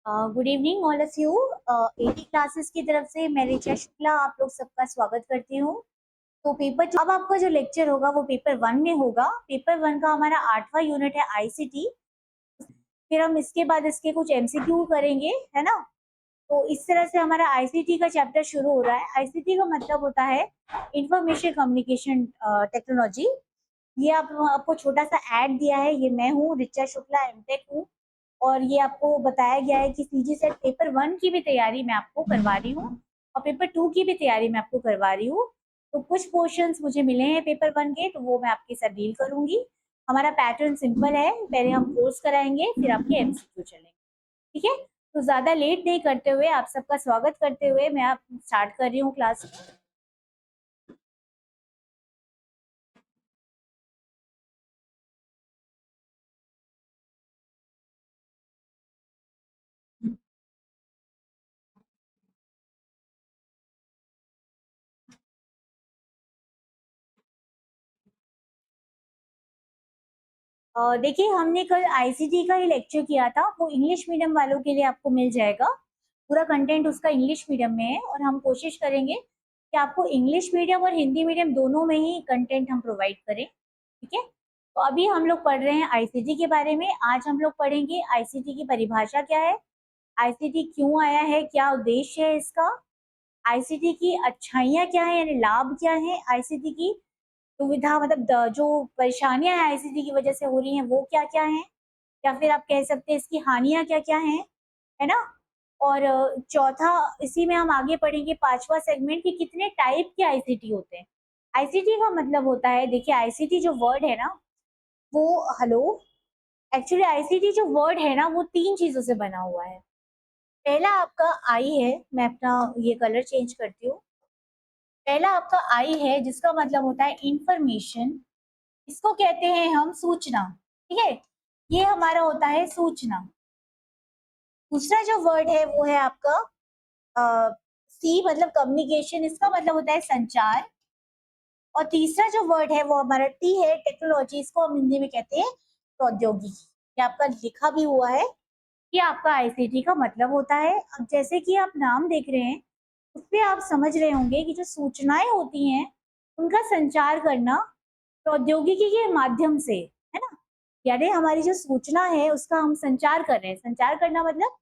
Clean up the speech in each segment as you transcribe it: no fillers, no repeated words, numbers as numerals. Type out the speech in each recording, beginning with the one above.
Good evening all of you. Eighty classes की तरफ से मैं ऋचा शुक्ला आप लोग सबका स्वागत करती हूँ। तो पेपर अब आपका जो लेक्चर होगा वो पेपर वन में होगा। पेपर वन का हमारा 8वां यूनिट है आईसीटी। फिर हम इसके बाद इसके कुछ एमसीक्यू करेंगे, है ना। तो इस तरह से हमारा आईसीटी का चैप्टर शुरू हो रहा है। आईसीटी का मतलब होता है इंफॉर्मेशन कम्युनिकेशन टेक्नोलॉजी। ये आपको छोटा सा ऐड दिया है। ये मैं हूँ ऋचा शुक्ला, एमटेक हूँ। और ये आपको बताया गया है कि सीजी सेट पेपर वन की भी तैयारी मैं आपको करवा रही हूँ और पेपर टू की भी तैयारी मैं आपको करवा रही हूँ। तो कुछ पोर्शंस मुझे मिले हैं पेपर वन के, तो वो मैं आपके साथ डील करूंगी। हमारा पैटर्न सिंपल है, पहले हम कोर्स कराएंगे फिर आपके एमसीक्यू चलेंगे, ठीक है। तो ज्यादा लेट नहीं करते हुए आप सबका स्वागत करते हुए मैं आप स्टार्ट कर रही हूँ क्लास। देखिए, हमने कल आईसीटी का ही लेक्चर किया था, वो इंग्लिश मीडियम वालों के लिए आपको मिल जाएगा। पूरा कंटेंट उसका इंग्लिश मीडियम में है और हम कोशिश करेंगे कि आपको इंग्लिश मीडियम और हिंदी मीडियम दोनों में ही कंटेंट हम प्रोवाइड करें, ठीक है। तो अभी हम लोग पढ़ रहे हैं आईसीटी के बारे में। आज हम लोग पढ़ेंगे आईसीटी की परिभाषा क्या है, आईसीटी क्यों आया है, क्या उद्देश्य है इसका, आईसीटी की अच्छाइयाँ क्या है यानी लाभ क्या है, आईसीटी की दुविधा मतलब जो परेशानियां आईसीटी की वजह से हो रही हैं वो क्या क्या है, या फिर आप कह सकते हैं इसकी हानियां क्या क्या हैं, है ना। और चौथा, इसी में हम आगे पढ़ेंगे पांचवा सेगमेंट कि कितने टाइप के आईसीटी होते हैं। आईसीटी का मतलब होता है, देखिए आईसीटी जो वर्ड है ना वो, हेलो, एक्चुअली आईसीटी जो वर्ड है ना वो तीन चीजों से बना हुआ है। पहला आपका आई है, मैं अपना ये कलर चेंज करती हूँ। पहला आपका आई है जिसका मतलब होता है इंफॉर्मेशन, इसको कहते हैं हम सूचना, ठीक है। ये हमारा होता है सूचना। दूसरा जो वर्ड है वो है आपका सी मतलब कम्युनिकेशन, इसका मतलब होता है संचार। और तीसरा जो वर्ड है वो हमारा टी है, टेक्नोलॉजी, इसको हम हिंदी में कहते हैं प्रौद्योगिकी। ये आपका लिखा भी हुआ है कि आपका आईसीटी का मतलब होता है। अब जैसे कि आप नाम देख रहे हैं उसपे आप समझ रहे होंगे कि जो सूचनाएं होती हैं उनका संचार करना प्रौद्योगिकी के माध्यम से, है ना। यानी हमारी जो सूचना है उसका हम संचार कर रहे हैं। संचार करना मतलब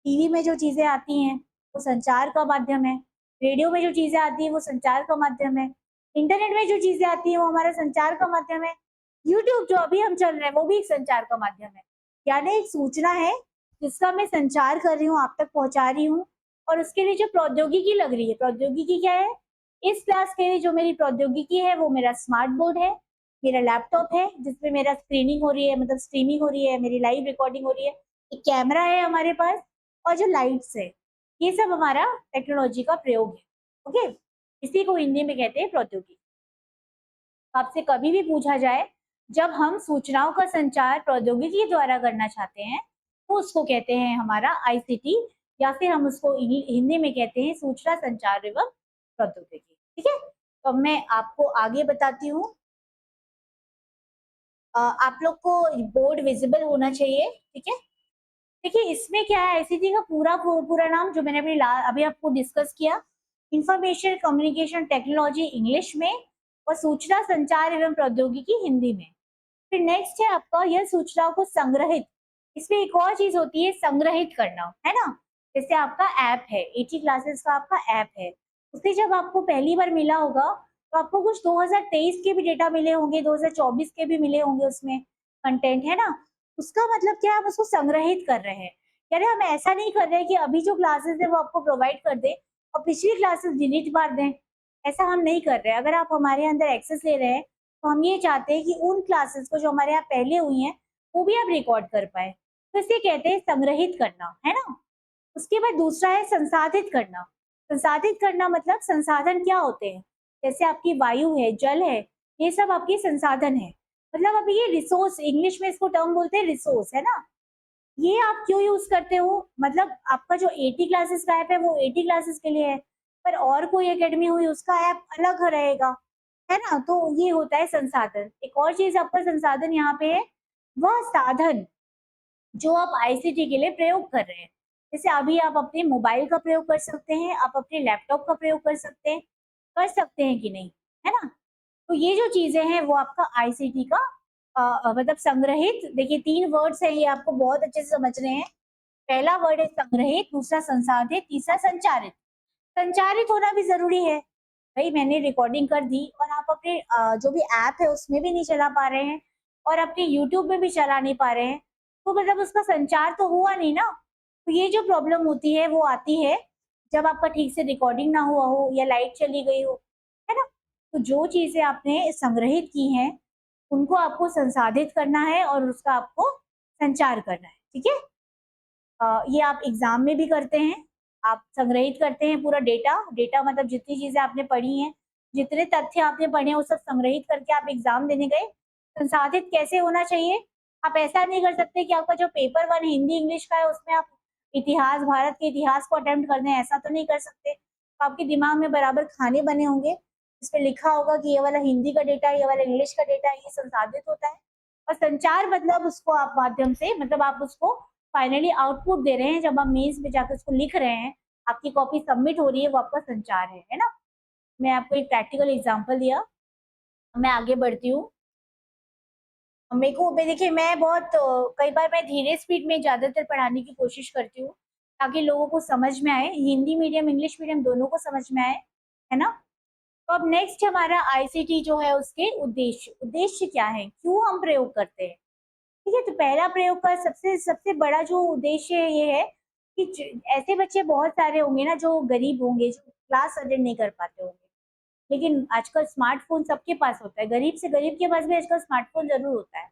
टीवी में जो चीजें आती हैं वो संचार का माध्यम है, रेडियो में जो चीजें आती हैं वो संचार का माध्यम है, इंटरनेट में जो चीजें आती हैं वो हमारा संचार का माध्यम है, यूट्यूब जो अभी हम चल रहे हैं वो भी एक संचार का माध्यम है। यानी एक सूचना है जिसका मैं संचार कर रही हूँ, आप तक पहुंचा रही हूँ। और उसके लिए जो प्रौद्योगिकी लग रही है, प्रौद्योगिकी क्या है, इस क्लास के लिए जो मेरी प्रौद्योगिकी है वो मेरा स्मार्ट बोर्ड है, मेरा लैपटॉप है जिसमें मेरा स्क्रीनिंग हो रही है, मतलब स्ट्रीमिंग हो रही है, मेरी लाइव रिकॉर्डिंग हो रही है, एक कैमरा है हमारे पास, और जो लाइट्स है, ये सब हमारा टेक्नोलॉजी का प्रयोग है, ओके। इसी को हिंदी में कहते हैं प्रौद्योगिकी। आपसे कभी भी पूछा जाए जब हम सूचनाओं का संचार प्रौद्योगिकी द्वारा करना चाहते हैं तो उसको कहते हैं हमारा आईसीटी, या फिर हम उसको हिंदी में कहते हैं सूचना संचार एवं प्रौद्योगिकी, ठीक है। तो मैं आपको आगे बताती हूँ। आप लोग को बोर्ड विजिबल होना चाहिए, ठीक है। देखिए इसमें क्या है, आईसीटी का पूरा नाम जो मैंने अभी आपको डिस्कस किया, इंफॉर्मेशन कम्युनिकेशन टेक्नोलॉजी इंग्लिश में और सूचना संचार एवं प्रौद्योगिकी हिंदी में। फिर नेक्स्ट है आपका यह सूचनाओं को संग्रहित, इसमें एक और चीज होती है संग्रहित करना, है ना। जैसे आपका ऐप है, एटी क्लासेस का आपका ऐप है, उसे जब आपको पहली बार मिला होगा तो आपको कुछ 2023 के भी डेटा मिले होंगे, 2024 के भी मिले होंगे उसमें कंटेंट, है ना। उसका मतलब क्या है, आप उसको संग्रहित कर रहे हैं। यानी हम ऐसा नहीं कर रहे हैं कि अभी जो क्लासेस है वो आपको प्रोवाइड कर दे और पिछली क्लासेस डिलीट मार दें, ऐसा हम नहीं कर रहे हैं। अगर आप हमारे अंदर एक्सेस ले रहे हैं तो हम ये चाहते हैं कि उन क्लासेस को जो हमारे यहाँ पहले हुई हैं वो भी आप रिकॉर्ड कर पाए, तो इसे कहते हैं संग्रहित करना, है ना। उसके बाद दूसरा है संसाधित करना। संसाधित करना मतलब संसाधन क्या होते हैं, जैसे आपकी वायु है, जल है, ये सब आपके संसाधन है। मतलब अभी ये रिसोर्स, इंग्लिश में इसको टर्म बोलते हैं रिसोर्स, है ना। ये आप क्यों यूज करते हो, मतलब आपका जो एटी क्लासेस का ऐप है वो एटी क्लासेस के लिए है, पर और कोई एकेडमी हुई उसका ऐप अलग रहेगा, है ना। तो ये होता है संसाधन। एक और चीज आपका संसाधन यहाँ पे है, वह साधन जो आप आईसीटी के लिए प्रयोग कर रहे हैं। जैसे अभी आप अपने मोबाइल का प्रयोग कर सकते हैं, आप अपने लैपटॉप का प्रयोग कर सकते हैं कि नहीं, है ना? तो ये जो चीज़ें हैं वो आपका आईसीटी का मतलब संग्रहित, देखिए 3 वर्ड्स हैं, ये आपको बहुत अच्छे से समझने हैं। पहला वर्ड है संग्रहित, दूसरा संसाधित, तीसरा संचारित। संचारित होना भी ज़रूरी है। भई मैंने रिकॉर्डिंग कर दी और आप अपने जो भी ऐप है उसमें भी नहीं चला पा रहे हैं और अपने यूट्यूब में भी चला नहीं पा रहे हैं, तो मतलब उसका संचार तो हुआ नहीं ना। तो ये जो प्रॉब्लम होती है वो आती है जब आपका ठीक से रिकॉर्डिंग ना हुआ हो या लाइट चली गई हो, है ना? तो जो चीज़ें आपने संग्रहित की हैं, उनको आपको संसाधित करना है और उसका आपको संचार करना है, ठीक है? ये आप एग्ज़ाम में भी करते हैं, आप संग्रहित करते हैं पूरा डेटा, डेटा मतलब जितनी चीज़ें आपने पढ़ी हैं, जितने तथ्य आपने पढ़े हैं, वो सब संग्रहित करके आप एग्ज़ाम देने गए। संसाधित कैसे होना चाहिए? आप ऐसा नहीं कर सकते कि आपका जो पेपर 1 हिंदी इंग्लिश का है, उसमें आप इतिहास, भारत के इतिहास को अटेम्प्ट कर दें, ऐसा तो नहीं कर सकते। तो आपके दिमाग में बराबर खाने बने होंगे, जिसपे लिखा होगा कि ये वाला हिंदी का डेटा है, ये वाला इंग्लिश का डेटा है, ये संसाधित होता है। और संचार मतलब उसको आप माध्यम से मतलब आप उसको फाइनली आउटपुट दे रहे हैं, जब आप मेंस में जाकर उसको लिख रहे हैं, आपकी कॉपी सबमिट हो रही है, वो आपका संचार है ना? मैं आपको एक प्रैक्टिकल एग्जांपल दिया, मैं आगे बढ़ती हूँ। मेरे को मैं देखिए मैं बहुत कई बार मैं धीरे स्पीड में ज़्यादातर पढ़ाने की कोशिश करती हूँ, ताकि लोगों को समझ में आए, हिंदी मीडियम, इंग्लिश मीडियम दोनों को समझ में आए, है ना? तो अब नेक्स्ट हमारा आईसीटी जो है उसके उद्देश्य, उद्देश्य क्या है? क्यों हम प्रयोग करते हैं? ठीक है, तो पहला प्रयोग का सबसे सबसे बड़ा जो उद्देश्य ये है कि ऐसे बच्चे बहुत सारे होंगे ना जो गरीब होंगे, जो क्लास अटेंड नहीं कर पाते होंगे, लेकिन आजकल स्मार्टफोन सबके पास होता है, गरीब से गरीब के पास भी आजकल स्मार्टफोन जरूर होता है,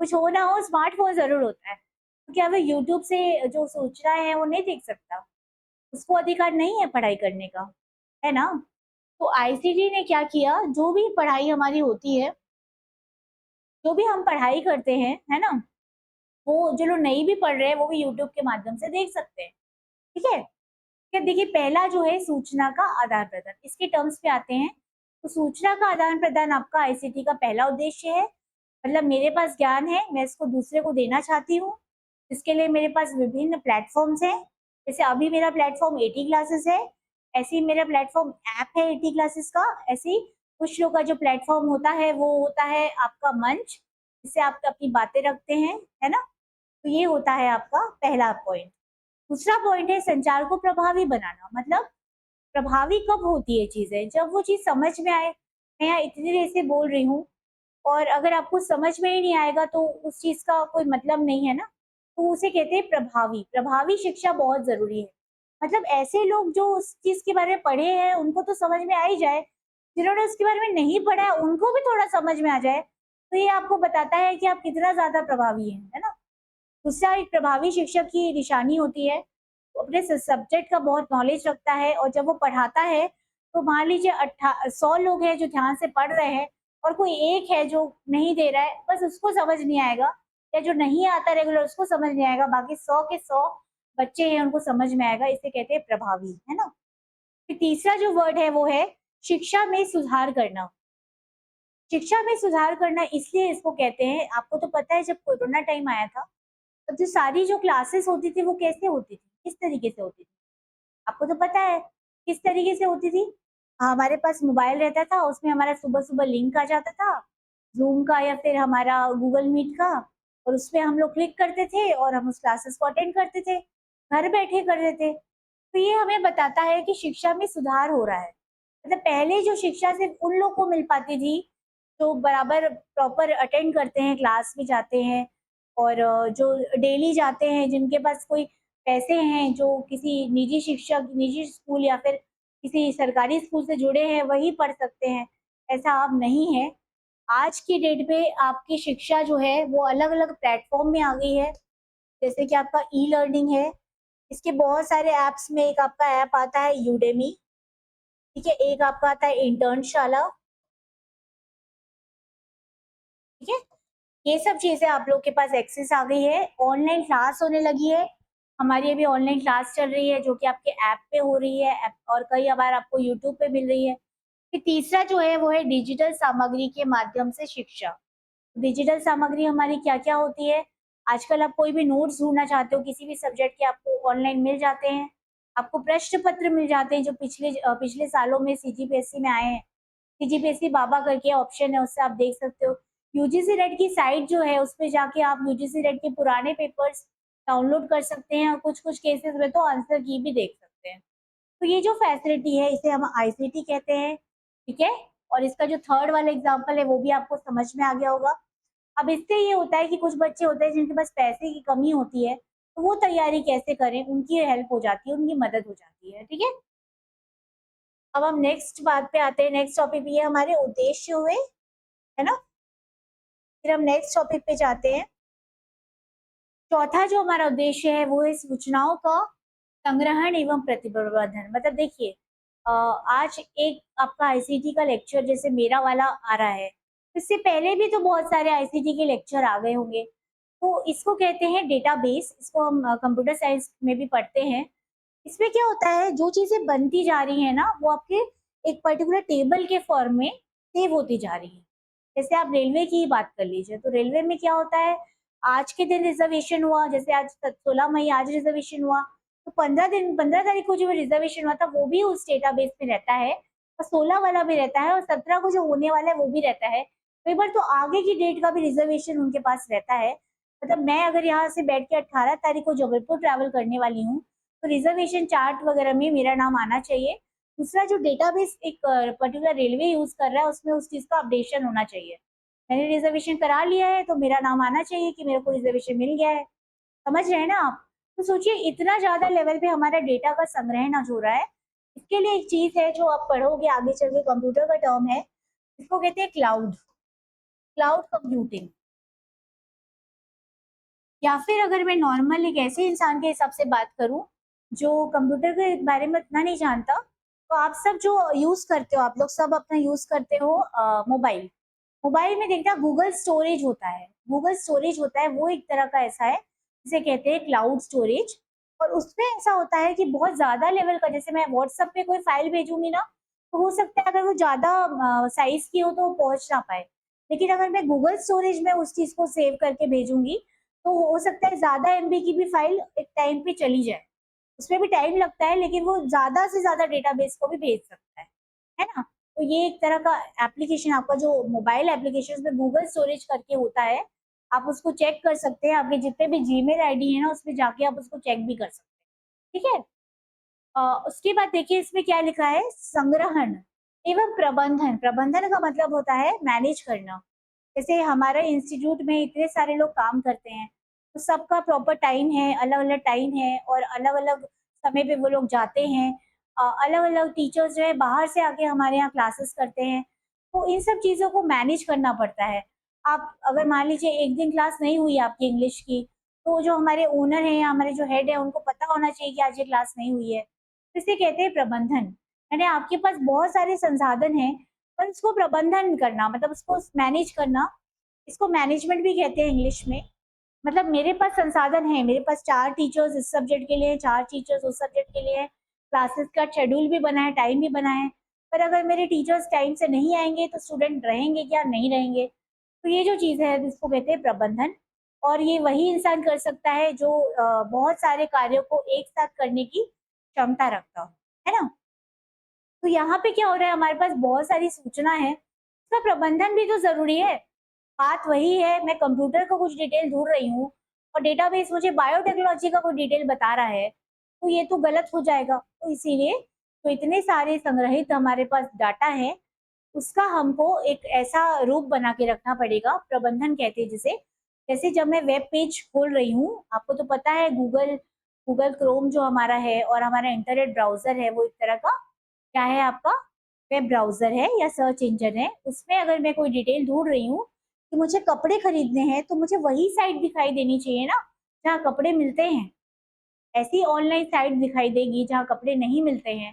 कुछ हो ना हो स्मार्टफोन जरूर होता है। तो क्या वो यूट्यूब से जो सूचना है वो नहीं देख सकता? उसको अधिकार नहीं है पढ़ाई करने का, है ना? तो आईसीटी ने क्या किया, जो भी पढ़ाई हमारी होती है, जो भी हम पढ़ाई करते हैं, है ना, वो जो लोग नहीं भी पढ़ रहे हैं वो भी यूट्यूब के माध्यम से देख सकते हैं, ठीक है? क्या देखिए पहला जो है सूचना का आदान प्रदान, इसके टर्म्स पे आते हैं। तो सूचना का आदान प्रदान आपका आईसीटी का पहला उद्देश्य है। मतलब मेरे पास ज्ञान है, मैं इसको दूसरे को देना चाहती हूँ, इसके लिए मेरे पास विभिन्न प्लेटफॉर्म्स हैं। जैसे अभी मेरा प्लेटफॉर्म एटी क्लासेस है, ऐसे ही मेरा प्लेटफॉर्म ऐप है एटी क्लासेस का। ऐसे ही कुछ लोग का जो प्लेटफॉर्म होता है वो होता है आपका मंच, जिससे आप अपनी बातें रखते हैं, है ना? तो ये होता है आपका पहला पॉइंट। दूसरा पॉइंट है संचार को प्रभावी बनाना। मतलब प्रभावी कब होती है चीजें, जब वो चीज समझ में आए। मैं यहाँ इतनी देर से बोल रही हूँ और अगर आपको समझ में ही नहीं आएगा तो उस चीज का कोई मतलब नहीं है ना। तो उसे कहते हैं प्रभावी। प्रभावी शिक्षा बहुत जरूरी है। मतलब ऐसे लोग जो उस चीज के बारे में पढ़े हैं उनको तो समझ में आ ही जाए, जिन्होंने उसके बारे में नहीं पढ़ा है उनको भी थोड़ा समझ में आ जाए, तो ये आपको बताता है कि आप कितना ज्यादा प्रभावी हैं, है ना? दूसरा एक प्रभावी शिक्षक की निशानी होती है, वो अपने सब्जेक्ट का बहुत नॉलेज रखता है और जब वो पढ़ाता है तो मान लीजिए 100 लोग हैं जो ध्यान से पढ़ रहे हैं और कोई एक है जो नहीं दे रहा है, बस उसको समझ नहीं आएगा, या जो नहीं आता रेगुलर उसको समझ नहीं आएगा, बाकी 100 के 100 बच्चे हैं उनको समझ में आएगा। इसे कहते हैं प्रभावी, है ना? फिर तीसरा जो वर्ड है वो है शिक्षा में सुधार करना। शिक्षा में सुधार करना इसलिए इसको कहते हैं, आपको तो पता है जब कोरोना टाइम आया था, तब जो सारी जो क्लासेस होती थी वो कैसे होती थी, किस तरीके से होती थी? आपको तो पता है किस तरीके से होती थी? हमारे पास मोबाइल रहता था, उसमें हमारा सुबह-सुबह लिंक आ जाता था, ज़ूम का या फिर हमारा गूगल मीट का, और उसपे हम लोग क्लिक करते थे और हम उस क्लासेस को अटेंड करते थे, घर बैठे कर रहे थे। तो ये हमें बताता है कि शिक्षा में सुधार हो रहा है। मतलब पहले जो शिक्षा सिर्फ उन लोग को मिल पाती थी, जो बराबर प्रॉपर अटेंड करते हैं, क्लास में जाते हैं और जो डेली जाते हैं, जिनके पास कोई पैसे हैं, जो किसी निजी शिक्षक, निजी स्कूल या फिर किसी सरकारी स्कूल से जुड़े हैं, वही पढ़ सकते हैं। ऐसा अब नहीं है। आज की डेट में आपकी शिक्षा जो है वो अलग-अलग प्लेटफ़ॉर्म में आ गई है। जैसे कि आपका ई-लर्निंग है, इसके बहुत सारे ऐप्स में एक आपका ऐप आता है यूडेमी, ठीक है? एक आपका आता है इंटर्नशाला, ठीक है? ये सब चीज़ें आप लोग के पास एक्सेस आ गई है, ऑनलाइन क्लास होने लगी है। हमारी अभी ऑनलाइन क्लास चल रही है जो कि आपके ऐप पे हो रही है, ऐप और कई बार आपको यूट्यूब पे मिल रही है। फिर तीसरा जो है वो है डिजिटल सामग्री के माध्यम से शिक्षा। डिजिटल सामग्री हमारी क्या-क्या होती है? आजकल आप कोई भी नोट्स ढूँढना चाहते हो किसी भी सब्जेक्ट के, आपको ऑनलाइन मिल जाते हैं। आपको प्रश्न पत्र मिल जाते हैं जो पिछले सालों में सीजीपीएससी में आए हैं। सीजीपीएससी बाबा करके ऑप्शन है, उससे आप देख सकते हो। यूजीसी नेट की साइट जो है उस पे जाके आप यूजीसी नेट के पुराने पेपर्स डाउनलोड कर सकते हैं और कुछ-कुछ केसेस में तो आंसर की भी देख सकते हैं। तो ये जो फैसिलिटी है इसे हम आईसीटी कहते हैं, ठीक है? और इसका जो थर्ड वाला एग्जांपल है वो भी आपको समझ में आ गया होगा। अब इससे ये होता है कि कुछ बच्चे होते हैं जिनके पास पैसे की कमी होती है, तो वो तैयारी कैसे करें, उनकी हेल्प हो जाती है, उनकी मदद हो जाती है, ठीक है? अब हम नेक्स्ट बात पे आते हैं, नेक्स्ट टॉपिक ये हमारे उद्देश्य हुए, है ना? फिर हम नेक्स्ट टॉपिक पे जाते हैं। चौथा जो हमारा उद्देश्य है वो है सूचनाओं का संग्रहण एवं प्रतिप्रबंधन। मतलब देखिए आज एक आपका आईसीटी का लेक्चर जैसे मेरा वाला आ रहा है, इससे पहले भी तो बहुत सारे आईसीटी के लेक्चर आ गए होंगे। तो इसको कहते हैं डेटाबेस, इसको हम कंप्यूटर साइंस में भी पढ़ते हैं। इसमें क्या होता है, जो चीजें बनती जा रही है ना वो आपके एक पर्टिकुलर टेबल के फॉर्म में सेव होती जा रही है। जैसे आप रेलवे की ही बात कर लीजिए, तो रेलवे में क्या होता है, आज के दिन रिजर्वेशन हुआ, जैसे आज 16 मई आज रिजर्वेशन हुआ, तो 15 तारीख को जो रिजर्वेशन हुआ था वो भी उस डेटाबेस में रहता है, और 16 वाला भी रहता है, और 17 को जो होने वाला है वो भी रहता है। कई बार तो आगे की डेट का भी रिजर्वेशन उनके पास रहता है। मतलब मैं अगर यहाँ से बैठ के 18 तारीख को जबलपुर ट्रैवल करने वाली हूँ, तो रिजर्वेशन चार्ट वगैरह में मेरा नाम आना चाहिए। दूसरा जो डेटाबेस एक पर्टिकुलर रेलवे यूज कर रहा है उसमें उस चीज का अपडेशन होना चाहिए। मैंने रिजर्वेशन करा लिया है तो मेरा नाम आना चाहिए कि मेरे को रिजर्वेशन मिल गया है। समझ रहे हैं ना आप? तो सोचिए इतना ज्यादा लेवल पे हमारा डेटा का संग्रहण आज हो रहा है। इसके लिए एक चीज है जो आप पढ़ोगे आगे चल के, कंप्यूटर का टर्म है, इसको कहते हैं क्लाउड, क्लाउड कंप्यूटिंग। या फिर अगर मैं नॉर्मल एक ऐसे इंसान के हिसाब से बात करूं जो कंप्यूटर के बारे में इतना नहीं जानता, तो आप सब जो यूज करते हो, आप लोग सब अपना यूज करते हो मोबाइल। मोबाइल में देखना गूगल स्टोरेज होता है, गूगल स्टोरेज होता है वो एक तरह का ऐसा है जिसे कहते हैं क्लाउड स्टोरेज। और उसमें ऐसा होता है कि बहुत ज्यादा लेवल का, जैसे मैं व्हाट्सएप पे कोई फाइल भेजूंगी ना, तो हो सकता है अगर वो ज्यादा साइज की हो तो वो पहुंच ना पाए। लेकिन अगर मैं गूगल स्टोरेज में उस चीज को सेव करके भेजूंगी तो हो सकता है ज्यादा एमबी की भी फाइल एक टाइम पे चली जाए। उसमें भी टाइम लगता है लेकिन वो ज्यादा से ज्यादा डेटाबेस को भी भेज सकता है ना? तो ये एक तरह का एप्लीकेशन, आपका जो मोबाइल एप्लीकेशन में गूगल स्टोरेज करके होता है, आप उसको चेक कर सकते हैं। आपके जितने भी जीमेल आईडी है ना उसमें जाके आप उसको चेक भी कर सकते हैं, ठीक है? उसके बाद देखिए इसमें क्या लिखा है, संग्रहण एवं प्रबंधन। प्रबंधन का मतलब होता है मैनेज करना। जैसे हमारे इंस्टीट्यूट में इतने सारे लोग काम करते हैं, तो सबका प्रॉपर टाइम है, अलग अलग टाइम है, और अलग अलग समय पे वो लोग जाते हैं। अलग अलग टीचर्स जो है बाहर से आके हमारे यहाँ क्लासेस करते हैं, तो इन सब चीज़ों को मैनेज करना पड़ता है। आप अगर मान लीजिए एक दिन क्लास नहीं हुई आपकी इंग्लिश की, तो जो हमारे ओनर हैं या हमारे जो हेड है उनको पता होना चाहिए कि आज ये क्लास नहीं हुई है। तो इसे कहते हैं प्रबंधन। यानी आपके पास बहुत सारे संसाधन हैं, पर उसको प्रबंधन करना मतलब उसको मैनेज करना, इसको मैनेजमेंट भी कहते हैं इंग्लिश में। मतलब मेरे पास संसाधन है, मेरे पास 4 टीचर्स इस सब्जेक्ट के लिए, 4 टीचर्स उस सब्जेक्ट के लिए, क्लासेस का शेड्यूल भी बना है, टाइम भी बना है। पर अगर मेरे टीचर्स टाइम से नहीं आएंगे तो स्टूडेंट रहेंगे क्या, नहीं रहेंगे। तो ये जो चीज़ है इसको कहते हैं प्रबंधन। और ये वही इंसान कर सकता है जो बहुत सारे कार्यों को एक साथ करने की क्षमता रखता हो, है ना? तो यहाँ पे क्या हो रहा है, हमारे पास बहुत सारी सूचना है, उसका प्रबंधन भी तो जरूरी है। बात वही है, मैं कंप्यूटर का कुछ डिटेल ढूंढ रही हूँ और डेटाबेस मुझे बायोटेक्नोलॉजी का कोई डिटेल बता रहा है, तो ये तो गलत हो जाएगा। तो इसीलिए तो इतने सारे संग्रहित हमारे पास डाटा है, उसका हमको एक ऐसा रूप बना के रखना पड़ेगा, प्रबंधन कहते हैं जिसे। जैसे जब मैं वेब पेज खोल रही हूँ, आपको तो पता है गूगल गूगल क्रोम जो हमारा है और हमारा इंटरनेट ब्राउजर है वो एक तरह का क्या है, आपका वेब ब्राउजर है या सर्च इंजन है। उसमें अगर मैं कोई डिटेल ढूंढ रही हूँ कि मुझे कपड़े खरीदने हैं, तो मुझे वही साइट दिखाई देनी चाहिए ना जहाँ कपड़े मिलते हैं। ऐसी ऑनलाइन साइट दिखाई देगी जहाँ कपड़े नहीं मिलते हैं,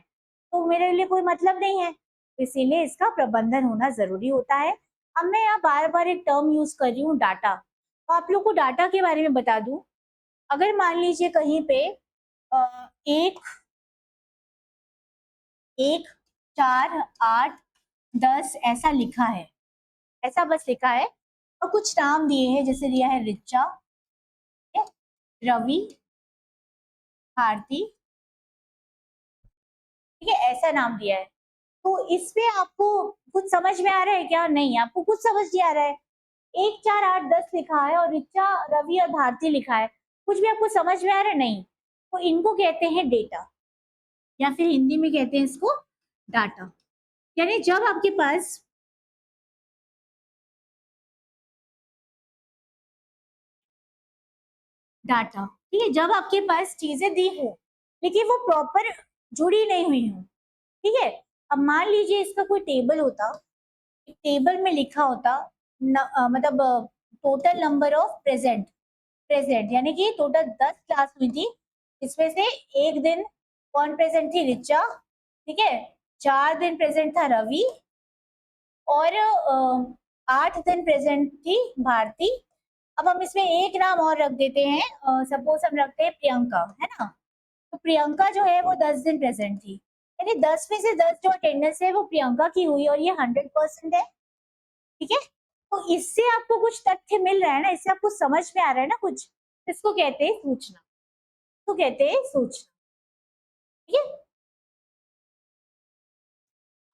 तो मेरे लिए कोई मतलब नहीं है। तो इसीलिए इसका प्रबंधन होना जरूरी होता है। अब मैं यहाँ बार बार एक टर्म यूज कर रही हूँ, डाटा। तो आप लोग को डाटा के बारे में बता दूं, अगर मान लीजिए कहीं पे एक 1, 4, 8, 10 ऐसा लिखा है, ऐसा बस लिखा है, और कुछ नाम दिए हैं, जैसे दिया है रिचा, रवि, भारती, ठीक है, ऐसा नाम दिया है। तो इसमें आपको कुछ समझ में आ रहा है क्या? नहीं, आपको कुछ समझ नहीं आ रहा है। 1, 4, 8, 10 लिखा है और ऋचा, रवि और भारती लिखा है। कुछ भी आपको समझ में आ रहा है? नहीं। तो इनको कहते हैं डेटा, या फिर हिंदी में कहते हैं इसको डाटा। यानी जब आपके पास डाटा, ठीक है, जब आपके पास चीजें दी हो लेकिन वो प्रॉपर जुड़ी नहीं हुई हो, ठीक है। अब मान लीजिए इसका कोई टेबल होता, टेबल में लिखा होता मतलब total number of present, present यानी कि टोटल 10 क्लास हुई थी, इसमें से एक दिन कौन प्रेजेंट थी? ऋचा, ठीक है। 4 दिन प्रेजेंट था रवि और 8 दिन प्रेजेंट थी भारती। अब हम इसमें एक नाम और रख देते हैं, सपोज हम रखते हैं प्रियंका, है ना। तो प्रियंका जो है वो 10 दिन प्रेजेंट थी, यानी 10 में से 10 जो अटेंडेंस है वो प्रियंका की हुई और ये 100% है, ठीक है। तो इससे आपको कुछ तथ्य मिल रहा है ना, इससे आपको समझ में आ रहा है ना कुछ, इसको कहते हैं सूचना, तो कहते हैं सूचना, ठीक है।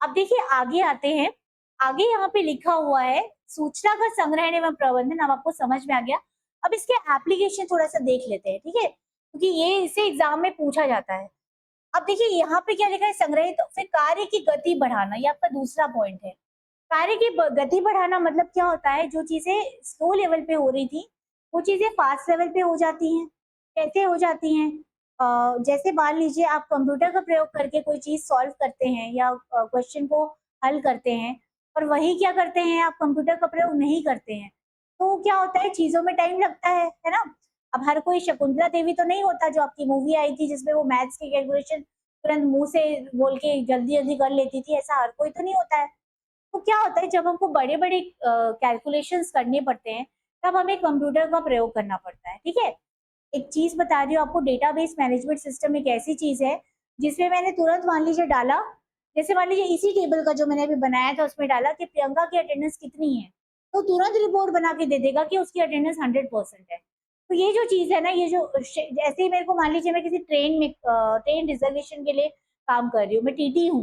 अब देखिए आगे आते हैं, आगे यहाँ पे लिखा हुआ है सूचना का संग्रहण एवं प्रबंधन, अब आपको समझ में आ गया। अब इसके एप्लीकेशन थोड़ा सा देख लेते हैं, ठीक है, क्योंकि ये इसे एग्जाम में पूछा जाता है। अब देखिए यहाँ पे क्या लिखा है? संग्रहित, तो फिर कार्य की गति बढ़ाना, ये आपका दूसरा पॉइंट है। कार्य की गति बढ़ाना मतलब क्या होता है? जो चीजें स्लो लेवल पे हो रही थी वो चीजें फास्ट लेवल पे हो जाती हैं। कैसे हो जाती हैं? जैसे मान लीजिए आप कंप्यूटर का प्रयोग करके कोई चीज सॉल्व करते हैं या क्वेश्चन को हल करते हैं, और वही क्या करते हैं, आप कंप्यूटर का प्रयोग नहीं करते हैं, तो क्या होता है? चीजों में टाइम लगता है ना। अब हर कोई शकुंतला देवी तो नहीं होता, जो आपकी मूवी आई थी जिसमें वो मैथ्स की कैलकुलेशन तुरंत मुंह से बोल के जल्दी जल्दी कर लेती थी, ऐसा हर कोई तो नहीं होता है। तो क्या होता है, जब हमको बड़े बड़े कैलकुलेशंस करने पड़ते हैं तब हमें कंप्यूटर का प्रयोग करना पड़ता है, ठीक है। एक चीज बता रही हूँ आपको, डेटाबेस मैनेजमेंट सिस्टम एक ऐसी चीज है जिसमें मैंने तुरंत मान लीजिए डाला, जैसे मान लीजिए इसी टेबल का जो मैंने अभी बनाया था उसमें डाला कि प्रियंका की अटेंडेंस कितनी है, तो तुरंत रिपोर्ट बना के दे देगा कि उसकी अटेंडेंस 100% है। तो ये जो चीज है ना, ये जो जैसे ही मेरे को मान लीजिए मैं किसी ट्रेन में ट्रेन रिजर्वेशन के लिए काम कर रही हूँ, मैं टीटी हूँ,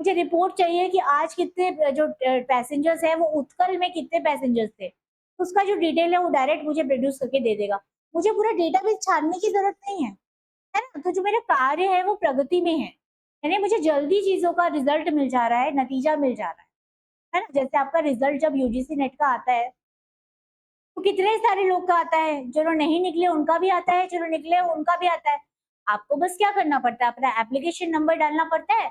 मुझे रिपोर्ट चाहिए कि आज कितने जो पैसेंजर्स है वो उत्कल में कितने पैसेंजर्स थे, उसका जो डिटेल है वो डायरेक्ट मुझे प्रोड्यूस करके दे देगा। मुझे पूरा डेटाबेस छानने की जरूरत नहीं है ना। तो जो मेरा कार्य है वो प्रगति में है, यानी मुझे जल्दी चीजों का रिजल्ट मिल जा रहा है, नतीजा मिल जा रहा है ना। जैसे आपका रिजल्ट जब यूजीसी नेट का आता है तो कितने सारे लोग का आता है, जो नहीं निकले उनका भी आता है, जो निकले उनका भी आता है। आपको बस क्या करना पड़ता है, अपना एप्लीकेशन नंबर डालना पड़ता है,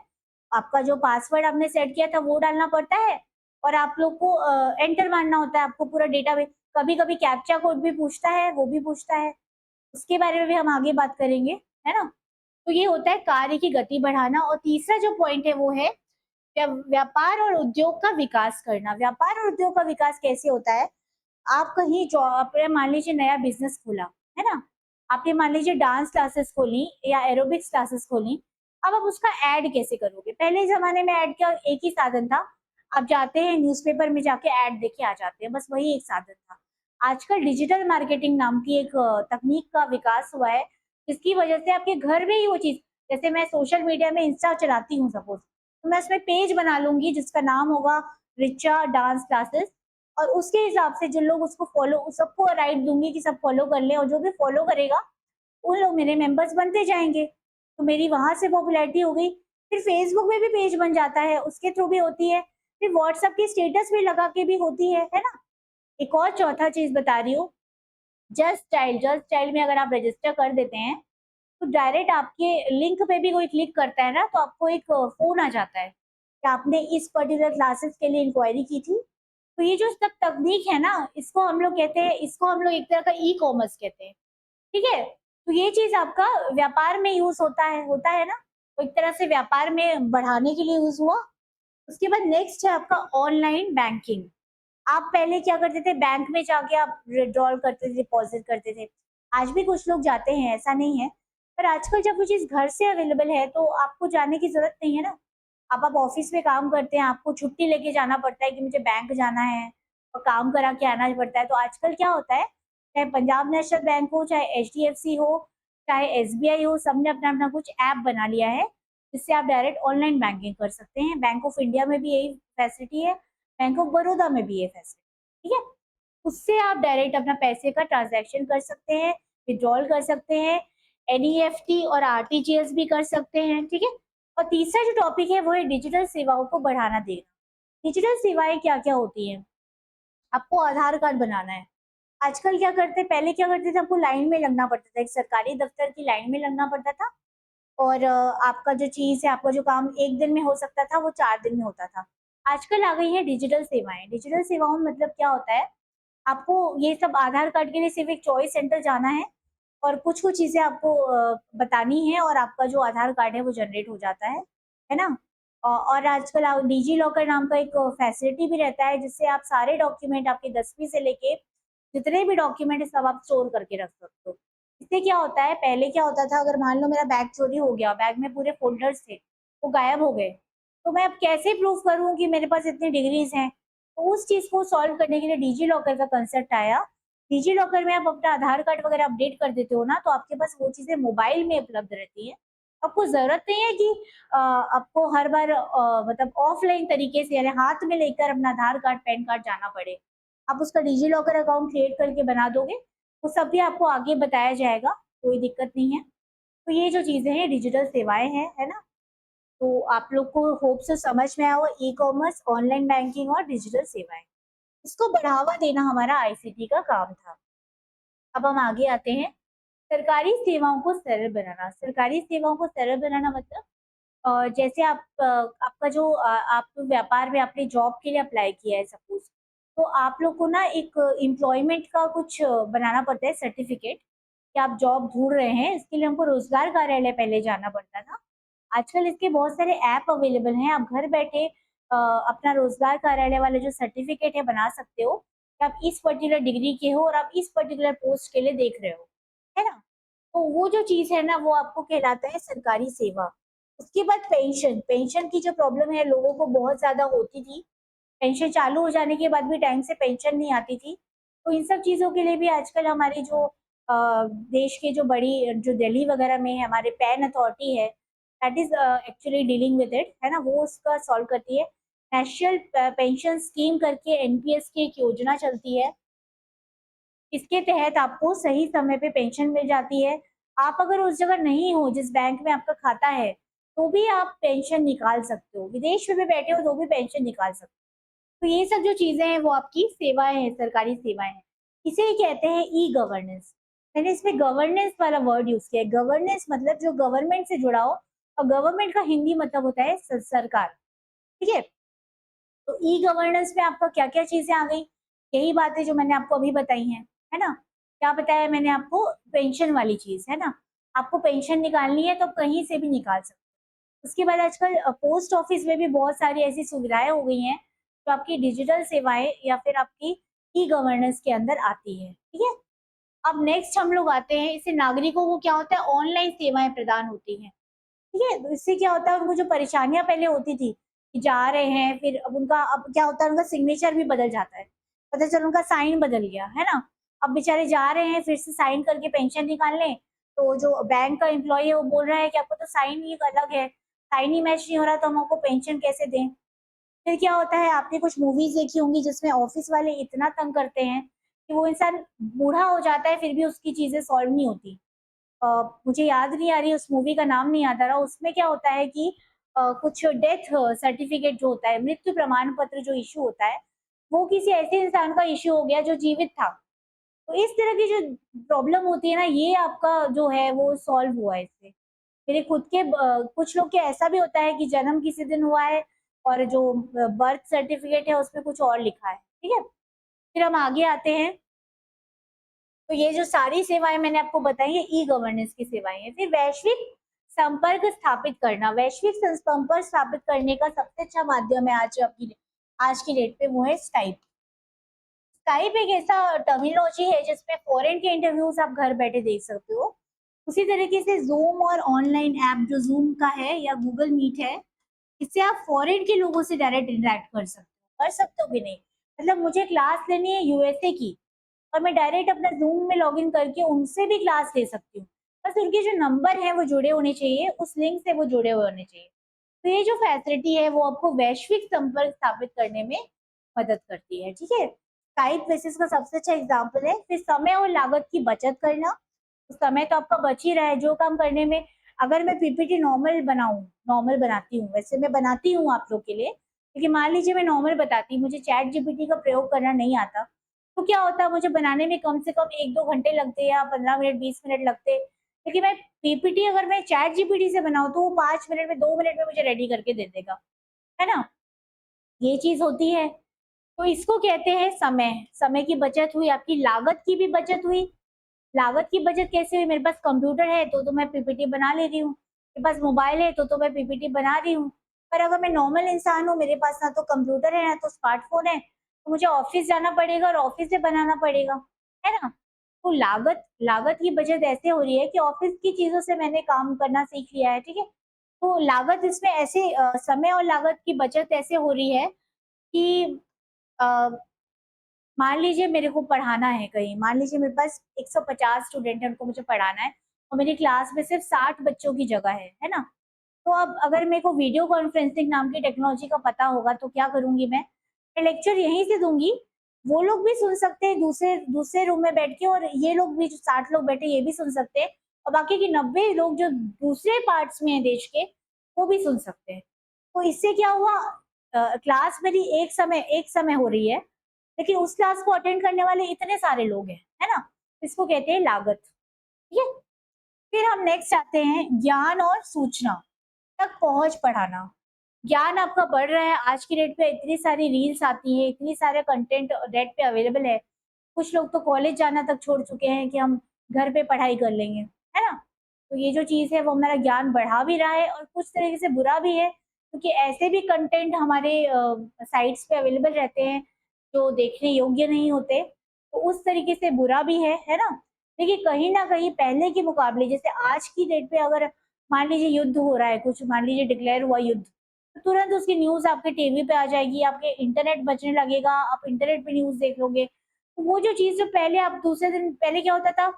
आपका जो पासवर्ड आपने सेट किया था वो डालना पड़ता है, और आप लोग को एंटर मारना होता है, आपको पूरा डेटाबेस। कभी कभी कैप्चा कोड भी पूछता है, वो भी पूछता है, उसके बारे में भी हम आगे बात करेंगे, है ना। तो ये होता है कार्य की गति बढ़ाना। और तीसरा जो पॉइंट है वो है व्यापार और उद्योग का विकास करना। व्यापार और उद्योग का विकास कैसे होता है? आप कहीं आपने मान लीजिए नया बिजनेस खोला, है ना, आपने मान लीजिए डांस क्लासेस खोली या एरोबिक्स क्लासेस खोली। अब आप उसका ऐड कैसे करोगे? पहले जमाने में ऐड का एक ही साधन था, आप जाते हैं न्यूज़पेपर में जाके ऐड देके आ जाते हैं, बस वही एक साधन था। आजकल डिजिटल मार्केटिंग नाम की एक तकनीक का विकास हुआ है, जिसकी वजह से आपके घर में ही वो चीज, जैसे मैं सोशल मीडिया में इंस्टा चलाती हूँ सपोज, तो मैं उसमें पेज बना लूंगी जिसका नाम होगा रिचा डांस क्लासेस, और उसके हिसाब से जो लोग उसको फॉलो, सबको राइट दूंगी कि सब फॉलो कर ले, और जो भी फॉलो करेगा उन लोग मेरे मेंबर्स बनते जाएंगे, तो मेरी वहां से पॉपुलैरिटी हो गई। फिर फेसबुक में भी पेज बन जाता है, उसके थ्रू भी होती है, फिर व्हाट्सएप की स्टेटस भी लगा के भी होती है ना। एक और चौथा चीज बता रही हूँ, जस्ट चाइल्ड में अगर आप रजिस्टर कर देते हैं तो डायरेक्ट आपके लिंक पे भी कोई क्लिक करता है ना, तो आपको एक फोन आ जाता है कि आपने इस पर्टिकुलर क्लासेस के लिए इंक्वायरी की थी। तो ये जो सब तकनीक है ना, इसको हम लोग कहते हैं, इसको हम लोग एक तरह का ई कॉमर्स कहते हैं, ठीक है। तो ये चीज आपका व्यापार में यूज होता है ना, तो एक तरह से व्यापार में बढ़ाने के लिए यूज हुआ। उसके बाद नेक्स्ट है आपका ऑनलाइन बैंकिंग। आप पहले क्या करते थे, बैंक में जाके आप विड्रॉल करते थे, डिपॉजिट करते थे, आज भी कुछ लोग जाते हैं, ऐसा नहीं है। पर आजकल जब वो चीज घर से अवेलेबल है तो आपको जाने की जरूरत नहीं है ना। आप ऑफिस में काम करते हैं, आपको छुट्टी लेके जाना पड़ता है कि मुझे बैंक जाना है और काम करा के आना पड़ता है। तो आजकल क्या होता है, चाहे पंजाब नेशनल बैंक हो, चाहे एचडीएफसी हो, चाहे एसबीआई हो, सबने अपना अपना कुछ ऐप बना लिया है जिससे आप डायरेक्ट ऑनलाइन बैंकिंग कर सकते हैं। बैंक ऑफ इंडिया में भी यही फैसिलिटी है, बैंक ऑफ बड़ौदा में भी ये फैसिलिटी, ठीक है। उससे आप डायरेक्ट अपना पैसे का ट्रांजैक्शन कर सकते हैं, विड्रॉल कर सकते हैं, एनईएफटी और आरटीजीएस भी कर सकते हैं, ठीक है। और तीसरा जो टॉपिक है वो है डिजिटल सेवाओं को बढ़ाना देना। डिजिटल सेवाएं क्या क्या होती हैं? आपको आधार कार्ड बनाना है। आजकल क्या करते हैं, पहले क्या करते थे, आपको लाइन में लगना पड़ता था, एक सरकारी दफ्तर की लाइन में लगना पड़ता था और आपका जो चीज है, आपका जो काम एक दिन में हो सकता था वो 4 दिन में होता था। आजकल आ गई है डिजिटल सेवाएं। डिजिटल सेवाओं में मतलब क्या होता है, आपको ये सब आधार कार्ड के लिए सिर्फ एक चॉइस सेंटर जाना है और कुछ कुछ चीजें आपको बतानी है और आपका जो आधार कार्ड है वो जनरेट हो जाता है ना। और आजकल डिजी लॉकर नाम का एक फैसिलिटी भी रहता है जिससे आप सारे डॉक्यूमेंट, आपके 10वीं से लेके जितने भी डॉक्यूमेंट है सब आप स्टोर करके रख सकते हो। इससे क्या होता है, पहले क्या होता था, अगर मान लो मेरा बैग चोरी हो गया, बैग में पूरे फोल्डर्स थे, वो गायब हो गए, तो मैं अब कैसे प्रूफ करूं कि मेरे पास इतनी डिग्रीज हैं। तो उस चीज को सॉल्व करने के लिए डिजी लॉकर का कंसेप्ट आया। डिजी लॉकर में आप अपना आधार कार्ड वगैरह अपडेट कर देते हो ना, तो आपके पास वो चीजें मोबाइल में उपलब्ध रहती है। आपको जरूरत नहीं है कि आपको हर बार मतलब ऑफलाइन तरीके से, यानी हाथ में लेकर अपना आधार कार्ड पैन कार्ड जाना पड़े। आप उसका डिजी लॉकर अकाउंट क्रिएट करके बना दोगे, वो सब भी आपको आगे बताया जाएगा, कोई दिक्कत नहीं है। तो ये जो चीजें हैं डिजिटल सेवाएं हैं, है ना। तो आप लोग को होप से समझ में आया हो, ई कॉमर्स, ऑनलाइन बैंकिंग और डिजिटल सेवाएं, इसको बढ़ावा देना हमारा आईसीटी का काम था। अब हम आगे आते हैं, सरकारी सेवाओं को सरल बनाना। सरकारी सेवाओं को सरल बनाना मतलब जैसे आपका जो आप व्यापार में आपने जॉब के लिए अप्लाई किया है सपोज, तो आप लोग को ना एक एम्प्लॉयमेंट का कुछ बनाना पड़ता है सर्टिफिकेट कि आप जॉब ढूंढ रहे हैं। इसके लिए हमको रोजगार कार्यालय पहले जाना पड़ता था। आजकल इसके बहुत सारे ऐप अवेलेबल हैं, आप घर बैठे अपना रोजगार कार्यालय वाले जो सर्टिफिकेट है बना सकते हो कि आप इस पर्टिकुलर डिग्री के हो और आप इस पर्टिकुलर पोस्ट के लिए देख रहे हो, है ना। तो वो जो चीज है ना वो आपको कहलाता है सरकारी सेवा। उसके बाद पेंशन, पेंशन की जो प्रॉब्लम है लोगों को बहुत ज्यादा होती थी, पेंशन चालू हो जाने के बाद भी टाइम से पेंशन नहीं आती थी। तो इन सब चीजों के लिए भी आजकल हमारी जो देश के जो बड़ी जो दिल्ली वगैरह में है, हमारे पैन अथॉरिटी है, that is actually dealing with it, है ना, वो उसका सॉल्व करती है। नेशनल पेंशन स्कीम करके एनपीएस की एक योजना चलती है, इसके तहत आपको सही समय पे पेंशन मिल जाती है। आप अगर उस जगह नहीं हो जिस बैंक में आपका खाता है, तो भी आप पेंशन निकाल सकते हो। विदेश में भी बैठे हो तो भी पेंशन निकाल सकते हो। तो ये सब जो चीजें हैं वो आपकी सेवाएं हैं, सरकारी सेवाएं हैं। इसे ही कहते हैं ई गवर्नेंस। मैंने इसमें गवर्नेंस वाला वर्ड यूज किया है। गवर्नेंस मतलब जो गवर्नमेंट से जुड़ा हो, और गवर्नमेंट का हिंदी मतलब होता है सरकार, ठीक है। तो ई गवर्नेंस में आपका क्या क्या चीजें आ गई, यही बातें जो मैंने आपको अभी बताई हैं, है ना। क्या बताया मैंने आपको, पेंशन वाली चीज, है ना। आपको पेंशन निकालनी है तो आप कहीं से भी निकाल सकते हो। उसके बाद आजकल पोस्ट ऑफिस में भी बहुत सारी ऐसी सुविधाएं हो गई हैं जो आपकी डिजिटल सेवाएं या फिर आपकी ई गवर्नेंस के अंदर आती है, ठीक है। अब नेक्स्ट हम लोग आते हैं, इससे नागरिकों को क्या होता है, ऑनलाइन सेवाएं प्रदान होती हैं, ठीक है। तो इससे क्या होता है, उनको जो परेशानियां पहले होती थी कि जा रहे हैं, फिर अब उनका अब क्या होता है, उनका सिग्नेचर भी बदल जाता है, पता चल उनका साइन बदल गया, है ना। अब बेचारे जा रहे हैं फिर से साइन करके पेंशन निकालने, तो जो बैंक का एम्प्लॉय है वो बोल रहा है कि आपको तो साइन ही अलग है, साइन ही मैच नहीं हो रहा, तो हम आपको पेंशन कैसे दें। फिर क्या होता है, आपने कुछ मूवीज देखी होंगी जिसमें ऑफिस वाले इतना तंग करते हैं कि वो इंसान बूढ़ा हो जाता है फिर भी उसकी चीजें सॉल्व नहीं होती। अ, मुझे याद नहीं आ रही, उस मूवी का नाम नहीं याद आ रहा। उसमें क्या होता है कि कुछ डेथ सर्टिफिकेट जो होता है, मृत्यु प्रमाण पत्र जो इशू होता है, वो किसी ऐसे इंसान का इशू हो गया जो जीवित था। तो इस तरह की जो प्रॉब्लम होती है ना, ये आपका जो है वो सॉल्व हुआ है इससे। मेरे खुद के कुछ लोग के ऐसा भी होता है कि जन्म किसी दिन हुआ है और जो बर्थ सर्टिफिकेट है उसमें कुछ और लिखा है, ठीक है। फिर हम आगे आते हैं, तो ये जो सारी सेवाएं मैंने आपको बताई है ई गवर्नेंस की सेवाएं हैं। फिर वैश्विक संपर्क स्थापित करना, वैश्विक संपर्क स्थापित करने का सबसे अच्छा माध्यम है आज की डेट पे, वो है स्काइप। स्काइप एक ऐसा टर्मिनोलॉजी है जिसमें फॉरेन के इंटरव्यूज आप घर बैठे देख सकते हो। उसी तरीके से जूम और ऑनलाइन ऐप जो जूम का है या गूगल मीट है, इससे आप फॉरेन के लोगों से डायरेक्ट इंटरेक्ट कर सकते हो कि नहीं। मतलब मुझे क्लास लेनी है यूएसए की, और मैं डायरेक्ट अपना ज़ूम में लॉगिन करके उनसे भी क्लास ले सकती हूँ। बस उनके जो नंबर हैं वो जुड़े होने चाहिए, उस लिंक से वो जुड़े हुए होने चाहिए। तो ये जो फैसिलिटी है वो आपको वैश्विक संपर्क स्थापित करने में मदद करती है, ठीक है? स्काइप बेसिस का सबसे अच्छा एग्जाम्पल है। फिर समय और लागत की बचत करना, तो समय तो आपका बच ही रहा है जो काम करने में। अगर मैं पीपीटी नॉर्मल बनाती हूँ, वैसे मैं बनाती हूँ आप लोग के लिए, लेकिन मान लीजिए मैं नॉर्मल बताती हूँ, मुझे चैट जीपीटी का प्रयोग करना नहीं आता, तो क्या होता है मुझे बनाने में कम से कम 1-2 घंटे लगते या 15 मिनट 20 मिनट लगते। लेकिन मैं पीपीटी अगर मैं चैट जीपीटी से बनाऊँ तो वो 5 मिनट में 2 मिनट में मुझे रेडी करके दे देगा, है ना? ये चीज़ होती है। तो इसको कहते हैं समय, समय की बचत हुई, आपकी लागत की भी बचत हुई। लागत की बचत कैसे हुई? मेरे पास कंप्यूटर है तो मैं पीपीटी बना ले रही हूँ, मेरे पास मोबाइल है तो मैं पीपीटी बना रही हूँ। पर अगर मैं नॉर्मल इंसान हूँ, मेरे पास ना तो कंप्यूटर है, ना तो स्मार्टफ़ोन है, तो मुझे ऑफ़िस जाना पड़ेगा और ऑफ़िस से बनाना पड़ेगा, है ना? तो लागत लागत की बचत ऐसे हो रही है कि ऑफ़िस की चीज़ों से मैंने काम करना सीख लिया है, ठीक है? तो लागत इसमें ऐसे समय और लागत की बचत ऐसे हो रही है कि अ, मान लीजिए मेरे को पढ़ाना है कहीं, मान लीजिए मेरे पास 150 स्टूडेंट हैं, उनको मुझे पढ़ाना है और मेरी क्लास में सिर्फ 60 बच्चों की जगह है ना? तो अब अगर मेरे को वीडियो कॉन्फ्रेंसिंग नाम की टेक्नोलॉजी का पता होगा तो क्या करूँगी मैं लेक्चर यहीं से दूँगी, वो लोग भी सुन सकते हैं दूसरे दूसरे रूम में बैठ के और ये लोग भी जो 60 लोग बैठे ये भी सुन सकते हैं और बाकी के 90 लोग जो दूसरे पार्ट्स में हैं देश के, वो भी सुन सकते हैं। तो इससे क्या हुआ क्लास मेरी एक समय हो रही है, लेकिन उस क्लास को अटेंड करने वाले इतने सारे लोग हैं, है ना? इसको कहते हैं लागत, ठीक है? फिर हम नेक्स्ट आते हैं ज्ञान और सूचना तक पहुँच बढ़ाना। ज्ञान आपका बढ़ रहा है, आज की डेट पे इतनी सारी रील्स आती हैं, इतनी सारे कंटेंट नेट पे अवेलेबल है। कुछ लोग तो कॉलेज जाना तक छोड़ चुके हैं कि हम घर पे पढ़ाई कर लेंगे, है ना? तो ये जो चीज़ है वो हमारा ज्ञान बढ़ा भी रहा है और कुछ तरीके से बुरा भी है, क्योंकि ऐसे भी कंटेंट हमारे साइट्स पे अवेलेबल रहते हैं, जो देखने योग्य नहीं होते, तो उस तरीके से बुरा भी है ना? देखिए कहीं न कहीं पहले के मुकाबले जैसे आज की डेट पे अगर मान लीजिए युद्ध हो रहा है, कुछ मान लीजिए डिक्लेयर हुआ युद्ध, तो तुरंत उसकी न्यूज़ आपके टीवी पे आ जाएगी, आपके इंटरनेट बजने लगेगा, आप इंटरनेट पे न्यूज़ देख लोगे। तो वो जो चीज़ जो पहले आप दूसरे दिन पहले क्या होता था,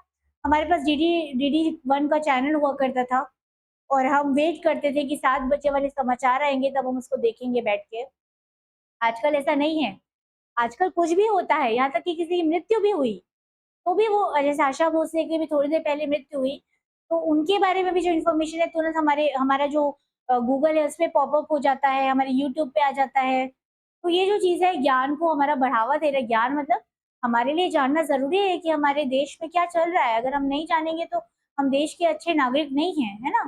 हमारे पास डीडी डीडी 1 का चैनल हुआ करता था और हम वेट करते थे कि 7 बजे वाले समाचार आएँगे तब हम उसको देखेंगे बैठ के। आजकल ऐसा नहीं है, आजकल कुछ भी होता है, यहाँ तक कि किसी की मृत्यु भी हुई, तो भी वो जैसे आशा भोसले की भी थोड़ी देर पहले मृत्यु हुई, तो उनके बारे में भी जो इन्फॉर्मेशन है तुरंत हमारा जो गूगल है उसपे पॉपअप हो जाता है, हमारे यूट्यूब पे आ जाता है। तो ये जो चीज़ है ज्ञान को हमारा बढ़ावा दे रहा है, ज्ञान मतलब हमारे लिए जानना ज़रूरी है कि हमारे देश में क्या चल रहा है, अगर हम नहीं जानेंगे तो हम देश के अच्छे नागरिक नहीं हैं, है ना?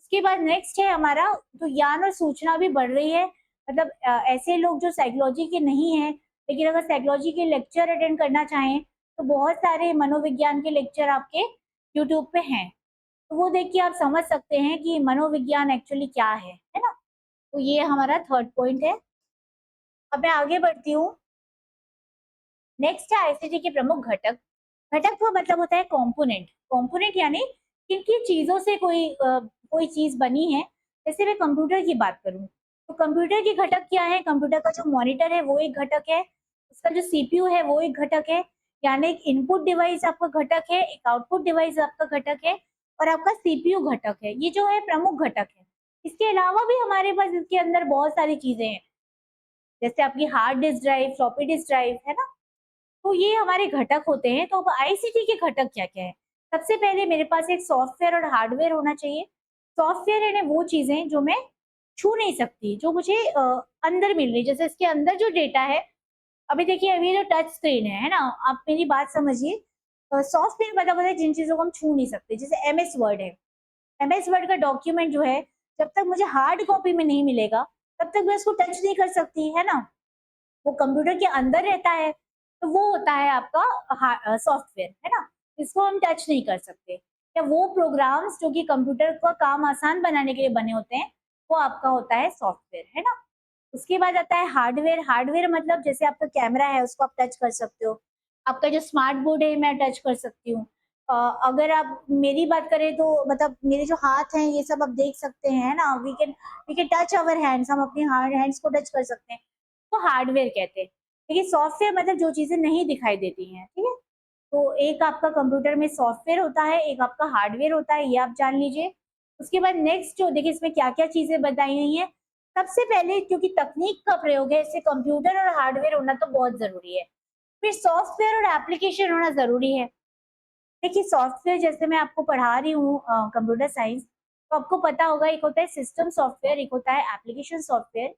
उसके बाद नेक्स्ट है हमारा तो ज्ञान और सूचना भी बढ़ रही है। मतलब ऐसे लोग जो साइकोलॉजी के नहीं हैं, लेकिन अगर साइकोलॉजी के लेक्चर अटेंड करना चाहें, तो बहुत सारे मनोविज्ञान के लेक्चर आपके यूट्यूब पे हैं। तो वो देख के आप समझ सकते हैं कि मनोविज्ञान एक्चुअली क्या है ना? तो ये हमारा थर्ड पॉइंट है। अब मैं आगे बढ़ती हूँ। नेक्स्ट है आईसीटी के प्रमुख घटक। घटक का मतलब होता है कंपोनेंट। कंपोनेंट यानी किन-किन चीज़ों से कोई चीज़ बनी है। जैसे मैं कंप्यूटर की बात करूँ, तो कंप्यूटर के घटक क्या है? कंप्यूटर का जो मॉनिटर है वो एक घटक है, उसका जो सीपीयू है वो एक घटक है, यानी एक इनपुट डिवाइस आपका घटक है, एक आउटपुट डिवाइस आपका घटक है और आपका सीपीयू घटक है। ये जो है प्रमुख घटक है। इसके अलावा भी हमारे पास इसके अंदर बहुत सारी चीज़ें हैं, जैसे आपकी hard disk drive, floppy disk drive, है ना? तो ये हमारे घटक होते हैं। तो अब आईसीटी के घटक क्या-क्या हैं? सबसे पहले मेरे पास एक सॉफ्टवेयर और हार्डवेयर होना चाहिए। सॉफ्टवेयर यानी वो चीज़ें जो मैं छू नहीं सकती, जो मुझे अंदर मिल रही, जैसे इसके अंदर जो डेटा है, अभी देखिए अभी जो टच स्क्रीन है ना? आप मेरी बात समझिए। सॉफ्टवेयर मतलब होता है जिन चीज़ों को हम छू नहीं सकते, जैसे एमएस वर्ड है। एमएस वर्ड का डॉक्यूमेंट जो है, जब तक मुझे हार्ड कॉपी में नहीं मिलेगा, तब तक मैं उसको टच नहीं कर सकती, है ना? वो कंप्यूटर के अंदर रहता है, तो वो होता है आपका सॉफ्टवेयर, है ना? इसको हम टच नहीं कर सकते। या वो प्रोग्राम्स जो कि कंप्यूटर का काम आसान बनाने के लिए बने होते हैं, वो आपका होता है सॉफ्टवेयर, है ना? उसके बाद आता है हार्डवेयर। हार्डवेयर मतलब जैसे आपका कैमरा है, उसको आप टच कर सकते हो। आपका जो स्मार्ट बोर्ड है, मैं टच कर सकती हूँ। अगर आप मेरी बात करें तो मतलब मेरे जो हाथ हैं, ये सब आप देख सकते हैं, है ना? We can touch our hands, हम अपने हैंड्स को टच कर सकते हैं। तो हार्डवेयर कहते हैं। देखिए सॉफ्टवेयर मतलब जो चीज़ें नहीं दिखाई देती हैं, ठीक है? तो एक आपका कंप्यूटर में सॉफ्टवेयर होता है, एक आपका हार्डवेयर होता है, ये आप जान लीजिए। उसके बाद नेक्स्ट जो देखिए इसमें क्या-क्या चीज़ें बताई गई हैं। सबसे पहले क्योंकि तकनीक का प्रयोग है, इससे कंप्यूटर और हार्डवेयर होना तो बहुत ज़रूरी है। फिर सॉफ्टवेयर और एप्लीकेशन होना ज़रूरी है। देखिए सॉफ्टवेयर जैसे मैं आपको पढ़ा रही हूँ कंप्यूटर साइंस, तो आपको पता होगा एक होता है सिस्टम सॉफ्टवेयर, एक होता है एप्लीकेशन सॉफ्टवेयर।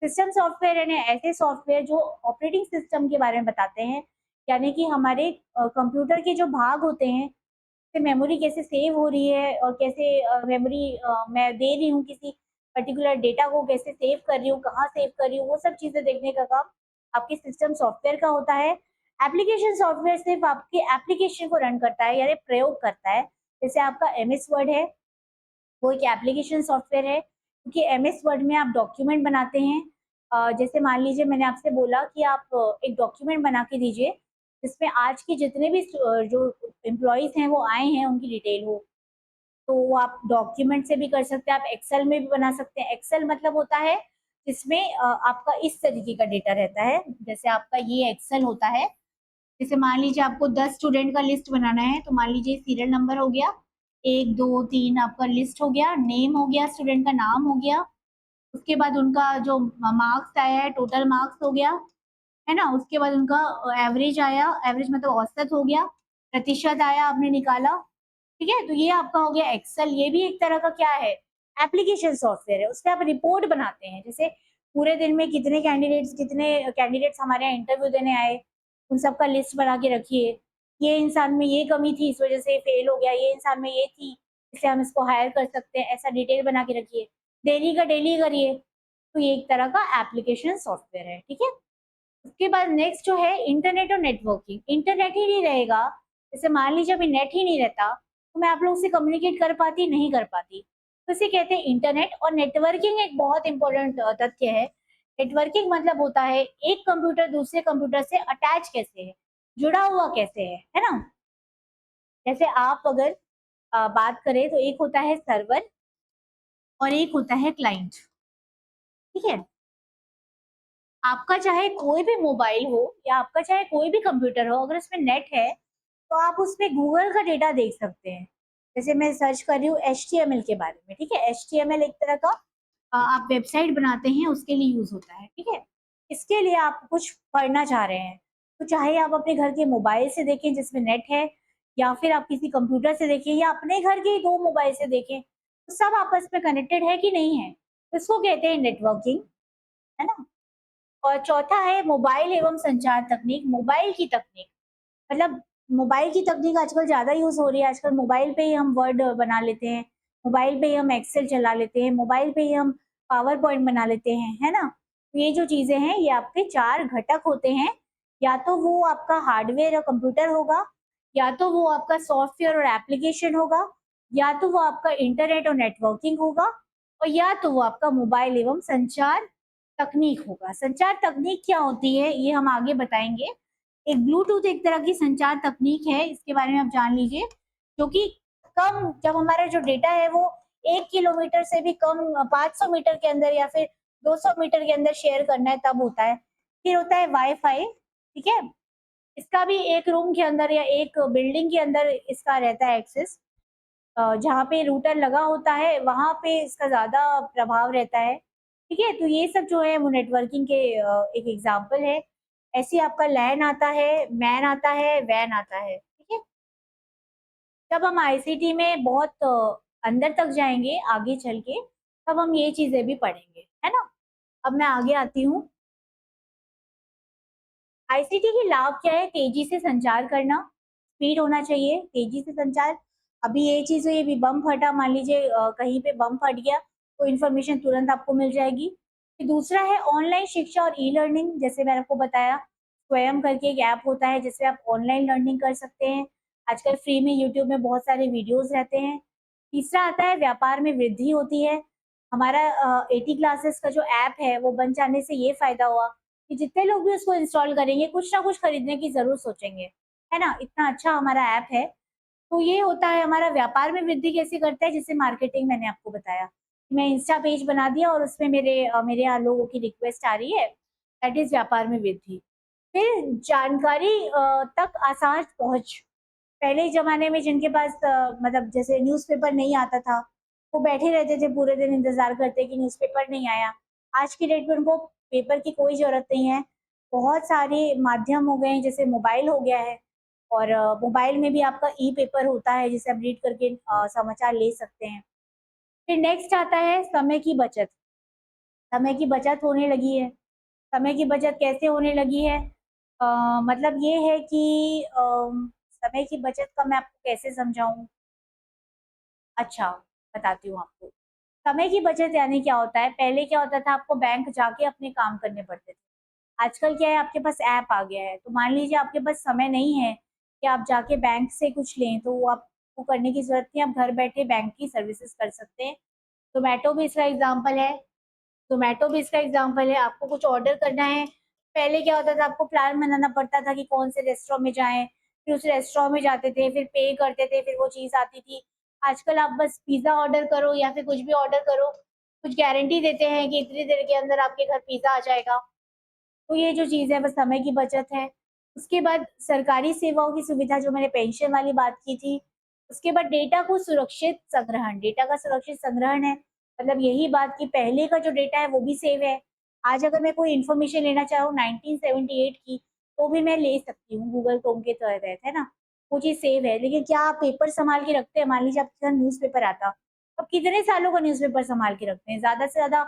सिस्टम सॉफ्टवेयर यानी ऐसे सॉफ्टवेयर जो ऑपरेटिंग सिस्टम के बारे में बताते हैं, यानी कि हमारे कंप्यूटर के जो भाग होते हैं, जैसे मेमोरी कैसे सेव हो रही है और कैसे मेमोरी मैं दे रही हूँ किसी पर्टिकुलर डेटा को कैसे सेव कर रही हूँ, कहाँ सेव कर रही हूँ, वो सब चीज़ें देखने का काम आपके सिस्टम सॉफ्टवेयर का होता है। एप्लीकेशन सॉफ्टवेयर सिर्फ आपके एप्लीकेशन को रन करता है यानी प्रयोग करता है। जैसे आपका एमएस वर्ड है, वो एक एप्लीकेशन सॉफ्टवेयर है क्योंकि एमएस वर्ड में आप डॉक्यूमेंट बनाते हैं। जैसे मान लीजिए मैंने आपसे बोला कि आप एक डॉक्यूमेंट बना के दीजिए जिसमें आज के जितने भी जो एम्प्लॉइज़ हैं वो आए हैं उनकी डिटेल हो। तो वो आप डॉक्यूमेंट से भी कर सकते हैं, आप एक्सेल में भी बना सकते हैं। एक्सेल मतलब होता है जिसमें आपका इस तरीके का डेटा रहता है, जैसे आपका ये एक्सेल होता है। जैसे मान लीजिए आपको 10 स्टूडेंट का लिस्ट बनाना है, तो मान लीजिए सीरियल नंबर हो गया, 1, 2, 3 आपका लिस्ट हो गया, नेम हो गया, स्टूडेंट का नाम हो गया, उसके बाद उनका जो मार्क्स आया है, टोटल मार्क्स हो गया, है ना? उसके बाद उनका एवरेज आया, एवरेज मतलब औसत हो गया, प्रतिशत आया आपने निकाला, ठीक है? तो ये आपका हो गया एक्सेल, ये भी एक तरह का क्या है? एप्लीकेशन सॉफ्टवेयर है, उसपे आप रिपोर्ट बनाते हैं। जैसे पूरे दिन में कितने कैंडिडेट्स हमारे यहाँ इंटरव्यू देने आए, उन सबका लिस्ट बना के रखिए। ये इंसान में ये कमी थी, इस वजह से ये फेल हो गया, ये इंसान में ये थी, इसलिए हम इसको हायर कर सकते हैं, ऐसा डिटेल बना के रखिए। डेली का डेली करिए, तो ये एक तरह का एप्लीकेशन सॉफ्टवेयर है, ठीक है? उसके बाद नेक्स्ट जो है इंटरनेट और नेटवर्किंग। इंटरनेट ही नहीं रहेगा, जैसे मान लीजिए अभी नेट ही नहीं रहता, तो मैं आप लोगों से कम्युनिकेट कर पाती, नहीं कर पाती। तो इसे कहते हैं इंटरनेट और नेटवर्किंग एक बहुत इंपॉर्टेंट तथ्य है। नेटवर्किंग मतलब होता है एक कंप्यूटर दूसरे कंप्यूटर से अटैच कैसे है, जुड़ा हुआ कैसे है ना? जैसे आप अगर बात करें तो एक होता है सर्वर और एक होता है क्लाइंट, ठीक है? आपका चाहे कोई भी मोबाइल हो या आपका चाहे कोई भी कंप्यूटर हो, अगर उसमें नेट है, तो आप उसमें गूगल का डेटा देख सकते हैं। जैसे मैं सर्च कर रही हूँ एचटीएमएल के बारे में, ठीक है? एचटीएमएल एक तरह का आप वेबसाइट बनाते हैं, उसके लिए यूज़ होता है, ठीक है? इसके लिए आप कुछ पढ़ना चाह रहे हैं, तो चाहे आप अपने घर के मोबाइल से देखें जिसमें नेट है या फिर आप किसी कंप्यूटर से देखें या अपने घर के ही 2 मोबाइल से देखें, तो सब आपस में कनेक्टेड है कि नहीं है? तो इसको कहते हैं नेटवर्किंग, है ना? और चौथा है मोबाइल एवं संचार तकनीक, मोबाइल की तकनीक। मतलब मोबाइल की तकनीक आजकल ज़्यादा यूज़ हो रही है, आजकल मोबाइल पे ही हम वर्ड बना लेते हैं, मोबाइल पे ही हम एक्सेल चला लेते हैं, मोबाइल पे ही हम पावर पॉइंट बना लेते हैं, है ना? तो ये जो चीज़ें हैं, ये आपके 4 घटक होते हैं, या तो वो आपका हार्डवेयर या कंप्यूटर होगा, या तो वो आपका सॉफ्टवेयर और एप्लीकेशन होगा, या तो वो आपका इंटरनेट और नेटवर्किंग होगा और या तो वो आपका मोबाइल एवं संचार तकनीक होगा। संचार तकनीक क्या होती है, ये हम आगे बताएँगे। एक ब्लूटूथ एक तरह की संचार तकनीक है, इसके बारे में आप जान लीजिए, जो कि कम जब हमारा जो डेटा है वो 1 किलोमीटर से भी कम 500 मीटर के अंदर या फिर 200 मीटर के अंदर शेयर करना है तब होता है। फिर होता है वाई-फाई, ठीक है? इसका भी एक रूम के अंदर या एक बिल्डिंग के अंदर इसका रहता है एक्सेस। जहाँ पे रूटर लगा होता है, वहाँ पे इसका ज़्यादा प्रभाव रहता है, ठीक है? तो ये सब जो है वो नेटवर्किंग के एक एग्ज़ाम्पल है। ऐसे ही आपका लैन आता है, मैन आता है, वैन आता है, ठीक है? जब हम आईसीटी में बहुत अंदर तक जाएँगे, आगे चल के, तब हम ये चीज़ें भी पढ़ेंगे, है ना? अब मैं आगे आती हूँ। आईसीटी के लाभ क्या है? तेज़ी से संचार करना, स्पीड होना चाहिए, तेज़ी से संचार। अभी ये चीज़ हुई, अभी बम फटा, मान लीजिए कहीं पे बम फट गया, तो इन्फॉर्मेशन तुरंत आपको मिल जाएगी। फिर दूसरा है ऑनलाइन शिक्षा और ई-लर्निंग, जैसे मैंने आपको बताया, स्वयं करके एक ऐप होता है, जिससे आप ऑनलाइन लर्निंग कर सकते हैं। आजकल फ्री में यूट्यूब में बहुत सारे वीडियोज़ रहते हैं। तीसरा आता है व्यापार में वृद्धि होती है। हमारा 80 क्लासेस का जो ऐप है, वो बन जाने से ये फ़ायदा हुआ कि जितने लोग भी उसको इंस्टॉल करेंगे, कुछ ना कुछ खरीदने की ज़रूर सोचेंगे, है ना? इतना अच्छा हमारा ऐप है। तो ये होता है हमारा व्यापार में वृद्धि कैसे करता है, जैसे मार्केटिंग मैंने आपको बताया। मैं इंस्टा पेज बना दिया और उसमें मेरे यहाँ लोगों की रिक्वेस्ट आ रही है, दैट इज़ व्यापार में वृद्धि। फिर जानकारी तक आसान पहुँच। पहले ज़माने में जिनके पास मतलब जैसे न्यूज़पेपर नहीं आता था, वो बैठे रहते थे पूरे दिन इंतज़ार करते कि न्यूज़पेपर नहीं आया। आज की डेट में उनको पेपर की कोई ज़रूरत नहीं है। बहुत सारे माध्यम हो गए हैं, जैसे मोबाइल हो गया है और मोबाइल में भी आपका ई-पेपर होता है जिसे आप रीड करके समाचार ले सकते हैं। फिर नेक्स्ट आता है समय की बचत। समय की बचत होने लगी है। समय की बचत कैसे होने लगी है? अ, मतलब ये है कि समय की बचत का मैं आपको कैसे समझाऊँ? अच्छा, बताती हूँ आपको। समय की बचत यानी क्या होता है, पहले क्या होता था आपको बैंक जाके अपने काम करने पड़ते थे। आजकल क्या है आपके पास ऐप आ गया है, तो मान लीजिए आपके पास समय नहीं है कि आप जाके बैंक से कुछ लें, तो वो आपको करने की ज़रूरत नहीं है, आप घर बैठे बैंक की सर्विसेज़ कर सकते हैं। ज़ोमैटो भी इसका एग्ज़ाम्पल है। ज़ोमैटो भी इसका एग्ज़ाम्पल है, आपको कुछ ऑर्डर करना है, पहले क्या होता था आपको प्लान बनाना पड़ता था कि कौन से रेस्टोरेंट में जाएँ, फिर उस रेस्टोरेंट में जाते थे, फिर पे करते थे, फिर वो चीज़ आती थी। आजकल आप बस पिज़्ज़ा ऑर्डर करो या फिर कुछ भी ऑर्डर करो, कुछ गारंटी देते हैं कि इतनी देर के अंदर आपके घर पिज़्ज़ा आ जाएगा। तो ये जो चीज़ है, बस समय की बचत है। उसके बाद सरकारी सेवाओं की सुविधा, जो मैंने पेंशन वाली बात की थी। उसके बाद डेटा को सुरक्षित संग्रहण, डेटा का सुरक्षित संग्रहण है, मतलब यही बात कि पहले का जो डेटा है वो भी सेव है। आज अगर मैं कोई इन्फॉर्मेशन लेना चाहूँ 1978 की, तो भी मैं ले सकती हूँ गूगल क्रोम के तहत, है ना? वो चीज़ सेव है, लेकिन क्या आप पेपर सँभाल के रखते हैं? मान लीजिए आपके घर न्यूज़पेपर आता, अब कितने सालों का न्यूज़पेपर सँभाल के रखते हैं? ज़्यादा से ज़्यादा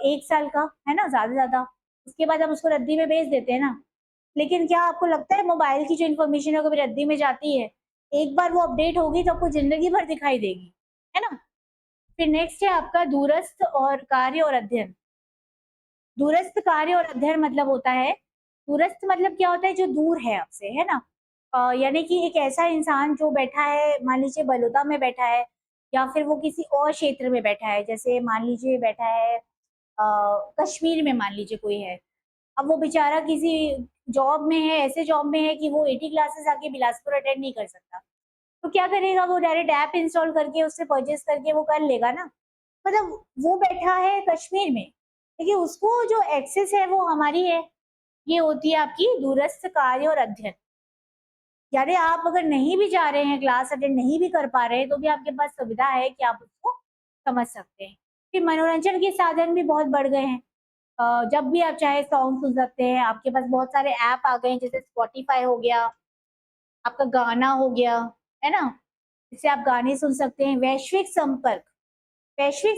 1 साल का, है ना? ज़्यादा से ज़्यादा। उसके बाद आप उसको रद्दी में बेच देते हैं ना। लेकिन क्या आपको लगता है मोबाइल की जो इन्फॉर्मेशन है वो कभी रद्दी में जाती है? एक बार वो अपडेट होगी तो आपको ज़िंदगी भर दिखाई देगी, है ना? फिर नेक्स्ट है आपका दूरस्थ और कार्य और अध्ययन। दूरस्थ कार्य और अध्ययन मतलब होता है, दूरस्थ मतलब क्या होता है, जो दूर है आपसे, है ना? यानी कि एक ऐसा इंसान जो बैठा है, मान लीजिए बड़ौदा में बैठा है या फिर वो किसी और क्षेत्र में बैठा है, जैसे मान लीजिए बैठा है कश्मीर में, मान लीजिए कोई है। अब वो बेचारा किसी जॉब में है, ऐसे जॉब में है कि वो 80 क्लासेस आके बिलासपुर अटेंड नहीं कर सकता। तो क्या करेगा, वो डायरेक्ट ऐप इंस्टॉल करके उससे परचेज़ करके वो कर लेगा ना। मतलब वो बैठा है कश्मीर में, देखिए उसको जो एक्सेस है वो हमारी है। ये होती है आपकी दूरस्थ कार्य और अध्ययन। यानी आप अगर नहीं भी जा रहे हैं, क्लास अटेंड नहीं भी कर पा रहे हैं, तो भी आपके पास सुविधा है कि आप उसको समझ सकते हैं। फिर मनोरंजन के साधन भी बहुत बढ़ गए हैं। जब भी आप चाहे सॉन्ग सुन सकते हैं, आपके पास बहुत सारे ऐप आ गए हैं, जैसे स्पॉटिफ़ाई हो गया, आपका गाना हो गया, है ना? इससे आप गाने सुन सकते हैं। वैश्विक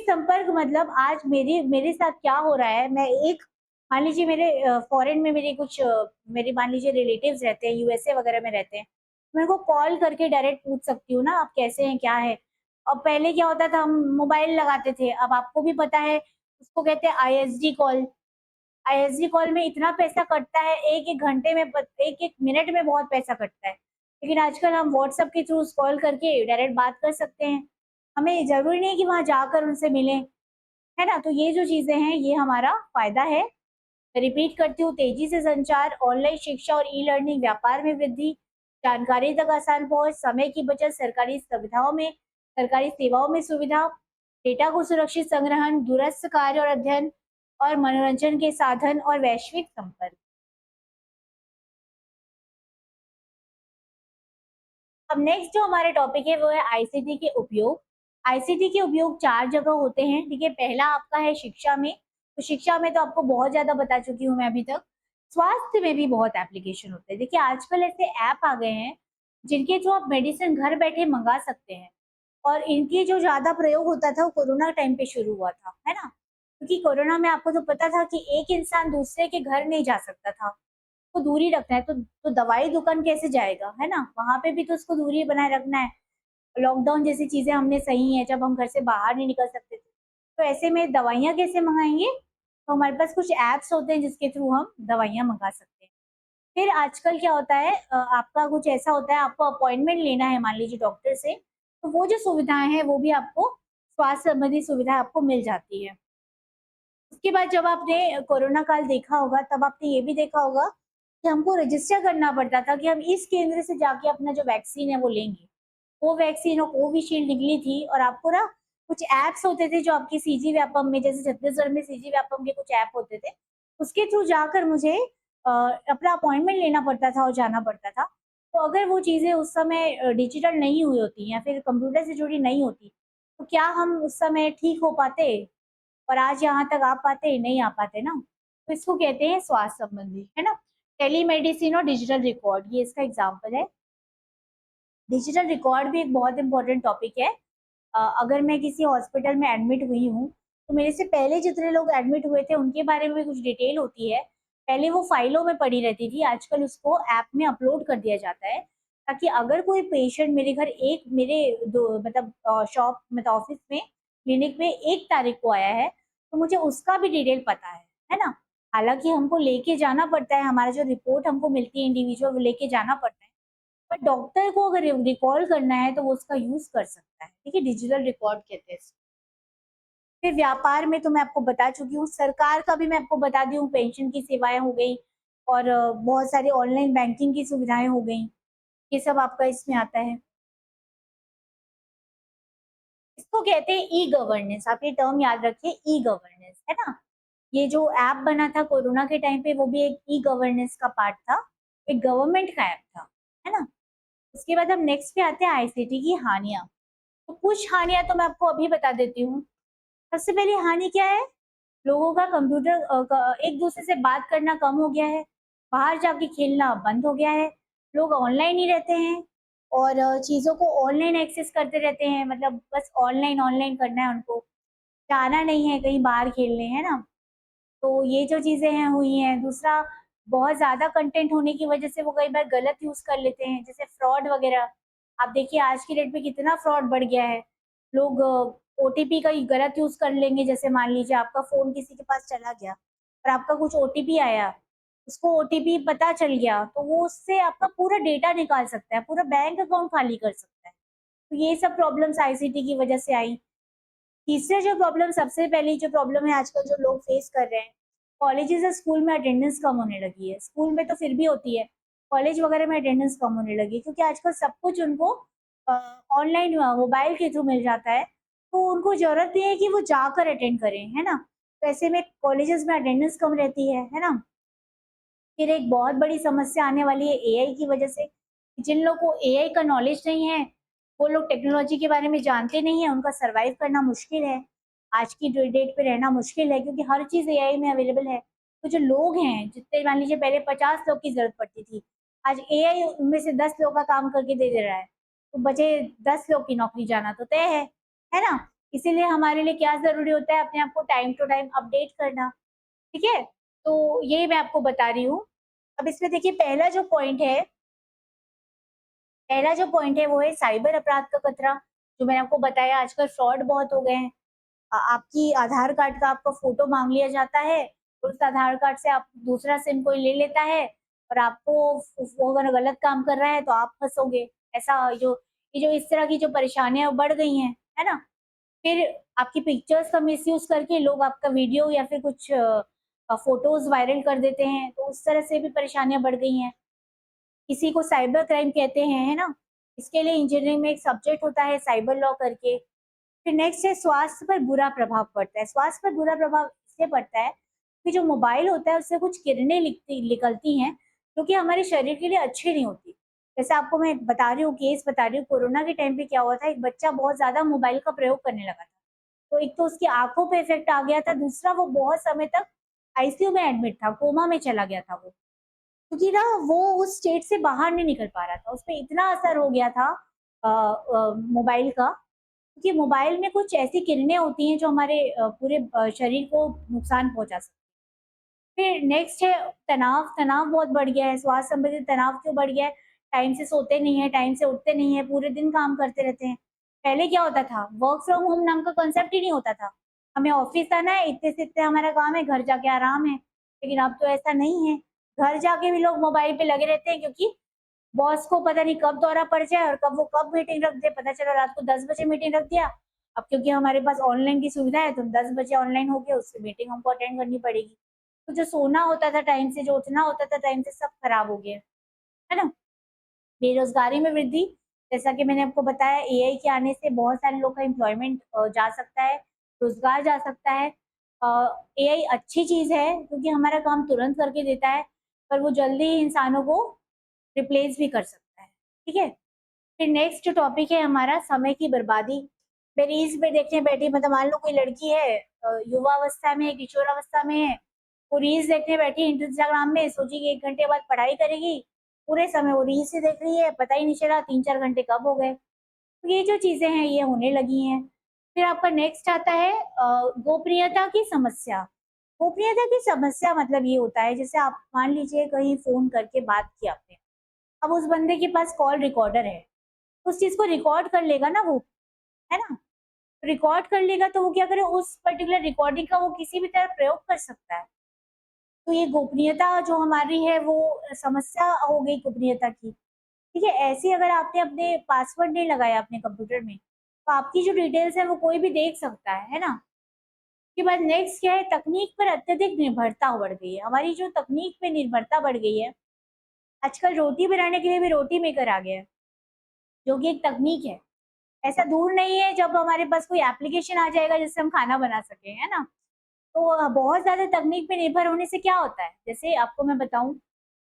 संपर्क मतलब आज मेरी मेरे साथ क्या हो रहा है, मैं एक मान लीजिए मेरे फॉरेन में मेरे कुछ मेरे मान लीजिए रिलेटिव्स रहते हैं, यूएसए वगैरह में रहते हैं। मैं उनको कॉल करके डायरेक्ट पूछ सकती हूँ ना, आप कैसे हैं, क्या है? अब पहले क्या होता था, हम मोबाइल लगाते थे, अब आपको भी पता है उसको कहते हैं आईएसडी कॉल। आईएसडी कॉल में इतना पैसा कटता है, 1-1 घंटे में 1-1 मिनट में बहुत पैसा कटता है। लेकिन आजकल हम व्हाट्सएप के थ्रू कॉल करके डायरेक्ट बात कर सकते हैं। हमें ज़रूरी नहीं है कि वहाँ जाकर उनसे मिलें, है ना? तो ये जो चीज़ें हैं, ये हमारा फ़ायदा है। रिपीट करती हूँ, तेज़ी से संचार, ऑनलाइन शिक्षा और ई-लर्निंग, व्यापार में वृद्धि, जानकारी तक आसान पहुँच, समय की बचत, सरकारी सेवाओं में सुविधा, डेटा को सुरक्षित संग्रहण, दूरस्थ कार्य और अध्ययन और मनोरंजन के साधन और वैश्विक संपर्क। अब नेक्स्ट जो हमारे टॉपिक है वो है आईसीटी के उपयोग। आईसीटी के उपयोग 4 जगह होते हैं, ठीक है? पहला आपका है शिक्षा में, तो शिक्षा में तो आपको बहुत ज़्यादा बता चुकी हूँ मैं अभी तक। स्वास्थ्य में भी बहुत एप्लीकेशन होते हैं। देखिए आजकल ऐसे ऐप आ गए हैं, जिनके थ्रू आप मेडिसिन घर बैठे मँगा सकते हैं और इनकी जो ज़्यादा प्रयोग होता था वो कोरोना टाइम पे शुरू हुआ था, है ना? क्योंकि कोरोना में आपको तो पता था कि एक इंसान दूसरे के घर नहीं जा सकता था। को दूरी रखना है, तो दवाई दुकान कैसे जाएगा, है ना? वहाँ पे भी तो उसको दूरी बनाए रखना है। लॉकडाउन जैसी चीज़ें हमने सही है, जब हम घर से बाहर नहीं निकल सकते थे। तो ऐसे में दवाइयाँ कैसे मँगाएँगे? तो हमारे पास कुछ ऐप्स होते हैं जिसके थ्रू हम दवाइयाँ मँगा सकते हैं। फिर आजकल क्या होता है, आपका कुछ ऐसा होता है, आपको अपॉइंटमेंट लेना है मान लीजिए डॉक्टर से, तो वो जो सुविधाएँ हैं वो भी आपको स्वास्थ्य संबंधी सुविधा आपको मिल जाती है। उसके बाद जब आपने कोरोना काल देखा होगा, तब आपने ये भी देखा होगा कि हमको रजिस्टर करना पड़ता था कि हम इस केंद्र से जाके अपना जो वैक्सीन है वो लेंगे। कोवैक्सीन और कोविशील्ड निकली थी और आपको ना कुछ ऐप्स होते थे जो आपके सीजी व्यापम में, जैसे छत्तीसगढ़ में सीजी व्यापम के कुछ ऐप होते थे, उसके थ्रू जाकर मुझे अपना अपॉइंटमेंट लेना पड़ता था और जाना पड़ता था। तो अगर वो चीज़ें उस समय डिजिटल नहीं हुई होती या फिर कंप्यूटर से जुड़ी नहीं होती, तो क्या हम उस समय ठीक हो पाते और आज यहाँ तक आ पाते? नहीं आ पाते ना। तो इसको कहते हैं स्वास्थ्य संबंधी, है ना? टेलीमेडिसिन और डिजिटल रिकॉर्ड, ये इसका एग्ज़ाम्पल है। डिजिटल रिकॉर्ड भी एक बहुत इम्पोर्टेंट टॉपिक है। अगर मैं किसी हॉस्पिटल में एडमिट हुई हूँ, तो मेरे से पहले जितने लोग एडमिट हुए थे उनके बारे में भी कुछ डिटेल होती है। पहले वो फाइलों में पड़ी रहती थी, आजकल उसको ऐप में अपलोड कर दिया जाता है, ताकि अगर कोई पेशेंट मेरे घर एक मेरे दो मतलब शॉप मतलब ऑफ़िस में, क्लिनिक में 1 तारीख को आया है, तो मुझे उसका भी डिटेल पता है ना? हालाँकि हमको लेके जाना पड़ता है, हमारा जो रिपोर्ट हमको मिलती है इंडिविजुअल वो लेके जाना पड़ता है। पर डॉक्टर को अगर रिकॉल करना है तो वो उसका यूज़ कर सकता है, ठीक है? डिजिटल रिकॉर्ड कहते हैं इसको। फिर व्यापार में तो मैं आपको बता चुकी हूँ, सरकार का भी मैं आपको बता दी हूँ, पेंशन की सेवाएँ हो गई और बहुत सारी ऑनलाइन बैंकिंग की सुविधाएँ हो गई, ये सब आपका इसमें आता है। इसको कहते हैं ई-गवर्नेंस, आप ये टर्म याद रखिए ई-गवर्नेंस, है ना? ये जो ऐप बना था कोरोना के टाइम पे वो भी एक ई-गवर्नेंस का पार्ट था, एक गवर्नमेंट का ऐप था, है ना? उसके बाद हम नेक्स्ट पे आते हैं आईसीटी की हानियाँ। तो कुछ हानियाँ तो मैं आपको अभी बता देती हूँ। सबसे पहली हानि क्या है? लोगों का कंप्यूटर एक-दूसरे से बात करना कम हो गया है, बाहर जाके खेलना बंद हो गया है, लोग ऑनलाइन ही रहते हैं और चीज़ों को ऑनलाइन एक्सेस करते रहते हैं, मतलब बस ऑनलाइन, ऑनलाइन करना है उनको, जाना नहीं है कहीं बाहर खेलने, है ना? तो ये जो चीज़ें हैं हुई हैं। दूसरा, बहुत ज़्यादा कंटेंट होने की वज़ह से वो कई बार गलत यूज़ कर लेते हैं, जैसे फ्रॉड वग़ैरह। आप देखिए आज की डेट में कितना फ्रॉड बढ़ गया है। लोग ओटीपी का ही गलत यूज़ कर लेंगे, जैसे मान लीजिए आपका फ़ोन किसी के पास चला गया और आपका कुछ ओटीपी आया, उसको ओटीपी पता चल गया, तो वो उससे आपका पूरा डेटा निकाल सकता है, पूरा बैंक अकाउंट खाली कर सकता है। तो ये सब प्रॉब्लम्स आईसीटी की वज़ह से आई। तीसरा जो प्रॉब्लम सबसे पहली जो प्रॉब्लम है आजकल जो लोग फेस कर रहे हैं, कॉलेजेस और स्कूल में अटेंडेंस कम होने लगी है। स्कूल में तो फिर भी होती है, कॉलेज वगैरह में अटेंडेंस कम होने लगी है क्योंकि आजकल सब कुछ उनको ऑनलाइन मोबाइल के थ्रू मिल जाता है, तो उनको ज़रूरत नहीं है कि वो जाकर अटेंड करें, है ना? तो ऐसे में कॉलेजेस में अटेंडेंस कम रहती है ना? फिर एक बहुत बड़ी समस्या आने वाली है एआई की वजह से। जिन लोगों को एआई का नॉलेज नहीं है, वो लोग टेक्नोलॉजी के बारे में जानते नहीं हैं, उनका सर्वाइव करना मुश्किल है। आज की डेट पे रहना मुश्किल है क्योंकि हर चीज़ एआई में अवेलेबल है। तो जो लोग हैं, जितने मान लीजिए पहले 50 लोग की ज़रूरत पड़ती थी, आज एआई उनमें से 10 लोग का काम करके दे दे रहा है। तो बचे 10 लोग की नौकरी जाना तो तय है ना? इसीलिए हमारे लिए क्या ज़रूरी होता है अपने आप को टाइम टू टाइम अपडेट करना, ठीक है? तो ये मैं आपको बता रही हूँ। अब इसमें देखिए पहला जो पॉइंट है वो है साइबर अपराध का खतरा, जो मैंने आपको बताया आजकल फ्रॉड बहुत हो गए हैं। आपकी आधार कार्ड का आपका फ़ोटो माँग लिया जाता है, तो उस आधार कार्ड से आप दूसरा सिम कोई ले लेता है और आपको वो अगर गलत काम कर रहा है तो आप फँसोगे। ऐसा जो ये जो इस तरह की जो परेशानियाँ बढ़ गई हैं, है ना? फिर आपकी पिक्चर्स का मिसयूज़ करके लोग आपका वीडियो या फिर कुछ फ़ोटोज़ वायरल कर देते हैं, तो उस तरह से भी परेशानियाँ बढ़ गई हैं। इसी को साइबर क्राइम कहते हैं, है ना? इसके लिए इंजीनियरिंग में एक सब्जेक्ट होता है साइबर लॉ करके। फिर नेक्स्ट है स्वास्थ्य पर बुरा प्रभाव पड़ता है। स्वास्थ्य पर बुरा प्रभाव इसलिए पड़ता है कि जो मोबाइल होता है उससे कुछ किरणें निकलती हैं, जो कि हमारे शरीर के लिए अच्छी नहीं होती। जैसे आपको मैं बता रही हूँ, केस बता रही हूँ, कोरोना के टाइम पे क्या हुआ था, एक बच्चा बहुत ज़्यादा मोबाइल का प्रयोग करने लगा था। तो एक तो उसकी आँखों पे इफ़ेक्ट आ गया था, दूसरा वो बहुत समय तक आईसीयू में एडमिट था, कोमा में चला गया था वो। क्योंकि ना वो उस स्टेट से बाहर नहीं निकल पा रहा था, उसपे इतना असर हो गया था मोबाइल का, क्योंकि मोबाइल में कुछ ऐसी किरणें होती हैं जो हमारे पूरे शरीर को नुकसान पहुँचा सकती हैं। फिर नेक्स्ट है तनाव, तनाव बहुत बढ़ गया है, स्वास्थ्य संबंधित तनाव क्यों बढ़ गया है? टाइम से सोते नहीं हैं, टाइम से उठते नहीं हैं, पूरे दिन काम करते रहते हैं। पहले क्या होता था, वर्क फ्रॉम होम नाम का कांसेप्ट ही नहीं होता था। हमें ऑफिस आना है, इतने से इतने हमारा काम है, घर जाके आराम है। लेकिन अब तो ऐसा नहीं है, घर जाके भी लोग मोबाइल पे लगे रहते हैं क्योंकि बॉस को पता नहीं कब दौरा पड़ जाए और कब मीटिंग रख दे, पता चला रात को 10 बजे मीटिंग रख दिया। अब क्योंकि हमारे पास ऑनलाइन की सुविधा है, तो 10 बजे ऑनलाइन हो गया, उससे मीटिंग हमको अटेंड करनी पड़ेगी। तो जो सोना होता था टाइम से, जो उठना होता था टाइम से, सब खराब हो गया, है ना? बेरोज़गारी में वृद्धि, जैसा कि मैंने आपको बताया एआई के आने से बहुत सारे लोग का एम्प्लॉयमेंट जा सकता है, रोज़गार जा सकता है। एआई अच्छी चीज़ है क्योंकि हमारा काम तुरंत करके देता है, पर वो जल्दी ही इंसानों को रिप्लेस भी कर सकता है, ठीक है। फिर नेक्स्ट टॉपिक है हमारा समय की बर्बादी। मैं रील्स में देखने बैठी, मतलब मान लो कोई लड़की है युवावस्था में, किशोरावस्था में है, वो रील्स देखने बैठी इंस्टाग्राम में, सोची कि 1 घंटे बाद पढ़ाई करेगी, पूरे समय वो रील्स ही देख रही है, पता ही नहीं चला 3-4 घंटे कब हो गए। तो ये जो चीजें हैं ये होने लगी हैं। फिर आपका नेक्स्ट आता है गोपनीयता की समस्या। गोपनीयता की समस्या मतलब ये होता है, जैसे आप मान लीजिए कहीं फोन करके बात की आपने, अब उस बंदे के पास कॉल रिकॉर्डर है, उस चीज को रिकॉर्ड कर लेगा ना वो, है ना, रिकॉर्ड कर लेगा तो वो क्या करे, उस पर्टिकुलर रिकॉर्डिंग का वो किसी भी तरह प्रयोग कर सकता है। तो ये गोपनीयता जो हमारी है वो समस्या हो गई गोपनीयता की। ठीक है, ऐसे अगर आपने अपने पासवर्ड नहीं लगाया अपने कंप्यूटर में, तो आपकी जो डिटेल्स है वो कोई भी देख सकता है ना। उसके बाद नेक्स्ट क्या है, तकनीक पर अत्यधिक निर्भरता बढ़ गई है। हमारी जो तकनीक पे निर्भरता बढ़ गई है, आजकल रोटी बनाने के लिए भी रोटी मेकर आ गया है, जो कि एक तकनीक है। ऐसा दूर नहीं है जब हमारे पास कोई एप्लीकेशन आ जाएगा जिससे हम खाना बना सके, है ना। तो बहुत ज्यादा तकनीक पे निर्भर होने से क्या होता है, जैसे आपको मैं बताऊं,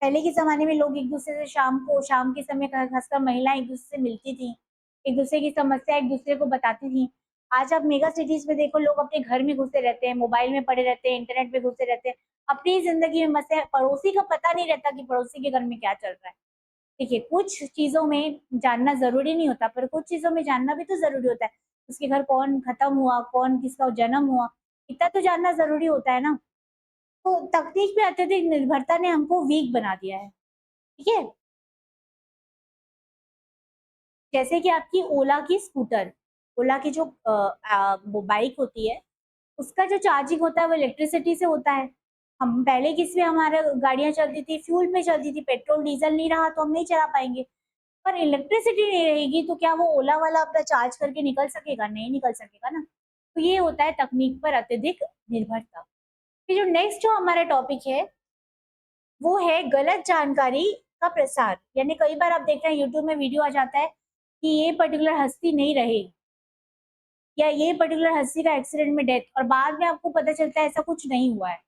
पहले के जमाने में लोग एक दूसरे से शाम के समय खासकर महिलाएं एक दूसरे से मिलती थी, एक दूसरे की समस्या एक दूसरे को बताती थी। आज आप मेगा सिटीज में देखो, लोग अपने घर में घुसे रहते हैं, मोबाइल में पड़े रहते हैं, इंटरनेट पे घुसे रहते हैं, अपनी जिंदगी में मसले, पड़ोसी का पता नहीं रहता कि पड़ोसी के घर में क्या चल रहा है। देखिए, कुछ चीजों में जानना जरूरी नहीं होता, पर कुछ चीजों में जानना भी तो जरूरी होता है। उसके घर कौन खत्म हुआ, कौन किसका जन्म हुआ, इतना तो जानना जरूरी होता है ना। तो तकनीक पे अत्यधिक निर्भरता ने हमको वीक बना दिया है, ठीक है। जैसे कि आपकी ओला की स्कूटर, ओला की जो वो बाइक होती है, उसका जो चार्जिंग होता है वो इलेक्ट्रिसिटी से होता है। हम पहले किसमें हमारा गाड़ियां चलती थी, फ्यूल में चलती थी, पेट्रोल डीजल नहीं रहा तो हम नहीं चला पाएंगे। पर इलेक्ट्रिसिटी नहीं रहेगी तो क्या वो ओला वाला अपना चार्ज करके निकल सकेगा? नहीं निकल सकेगा ना। तो ये होता है तकनीक पर अत्यधिक निर्भरता। फिर जो नेक्स्ट जो हमारा टॉपिक है वो है गलत जानकारी का प्रसार। यानी कई बार आप देख रहे हैं यूट्यूब में वीडियो आ जाता है कि ये पर्टिकुलर हस्ती नहीं रहे, या ये पर्टिकुलर हस्ती का एक्सीडेंट में डेथ, और बाद में आपको पता चलता है ऐसा कुछ नहीं हुआ है।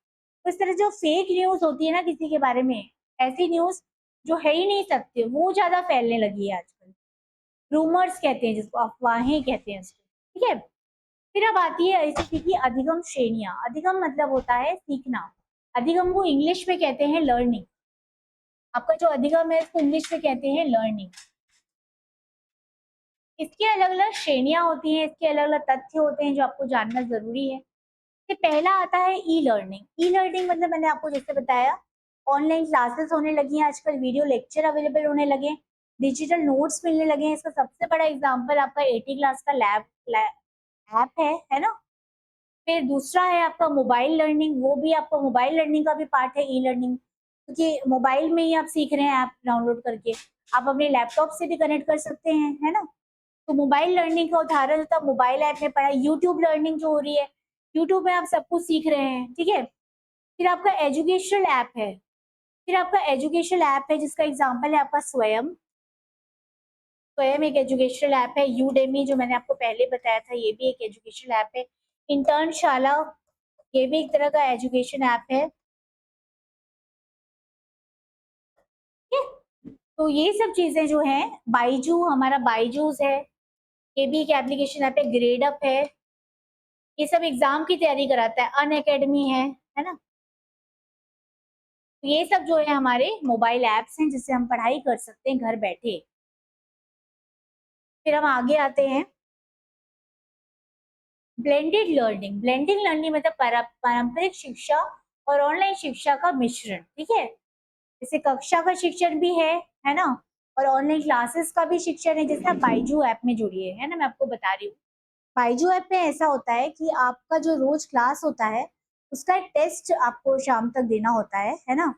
तो इस तरह जो फेक न्यूज होती है ना किसी के बारे में, ऐसी न्यूज जो है ही नहीं सकती, वो ज्यादा फैलने लगी है आजकल। रूमर्स कहते हैं जिसको, अफवाहें कहते हैं इसको, ठीक है। फिर अब आती है ऐसी की अधिगम श्रेणियां। अधिगम मतलब होता है सीखना। अधिगम को इंग्लिश में कहते हैं लर्निंग। आपका जो अधिगम है इसको इंग्लिश में कहते हैं लर्निंग। इसकी अलग अलग श्रेणियां होती हैं, इसके अलग अलग तथ्य होते हैं जो आपको जानना जरूरी है। ये पहला आता है ई लर्निंग। ई लर्निंग मतलब मैंने आपको जैसे बताया, ऑनलाइन क्लासेस होने लगी हैं आजकल, वीडियो लेक्चर अवेलेबल होने लगे हैं, डिजिटल नोट्स मिलने लगे हैं। इसका सबसे बड़ा एग्जांपल आपका 80 क्लास का लैब ऐप है ना। फिर दूसरा है आपका मोबाइल लर्निंग, वो भी आपका मोबाइल लर्निंग का भी पार्ट है ई लर्निंग, क्योंकि मोबाइल में ही आप सीख रहे हैं ऐप डाउनलोड करके। आप अपने लैपटॉप से भी कनेक्ट कर सकते हैं, है ना। तो मोबाइल लर्निंग का उदाहरण होता है मोबाइल ऐप में पढ़ाई। यूट्यूब लर्निंग जो हो रही है, यूट्यूब में आप सब कुछ सीख रहे हैं, ठीक है। फिर आपका एजुकेशनल ऐप है, फिर आपका एजुकेशनल ऐप है जिसका एग्जांपल है आपका स्वयं। स्वयं एक एजुकेशनल ऐप है। यूडेमी जो मैंने आपको पहले बताया था, ये भी एक एजुकेशनल ऐप है। इंटर्नशाला, ये भी एक तरह का एजुकेशन ऐप है, ठीक है। तो ये सब चीजें जो हैं, बाईजू, हमारा बाईजूस है, ये भी एक एप्लीकेशन ऐप है। ग्रेड अप है, ये सब एग्जाम की तैयारी कराता है। अन अकेडमी है ना। तो ये सब जो है हमारे मोबाइल ऐप्स हैं जिससे हम पढ़ाई कर सकते हैं घर बैठे। फिर हम आगे आते हैं, ब्लेंडेड लर्निंग। ब्लेंडेड लर्निंग मतलब पारंपरिक शिक्षा और ऑनलाइन शिक्षा का मिश्रण, ठीक है। जैसे कक्षा का शिक्षण भी है ना, और ऑनलाइन क्लासेस का भी शिक्षण है। जैसे आप बाइजू ऐप में जुड़िए, है ना, मैं आपको बता रही हूँ। बाइजू ऐप में ऐसा होता है कि आपका जो रोज क्लास होता है उसका एक टेस्ट आपको शाम तक देना होता है ना।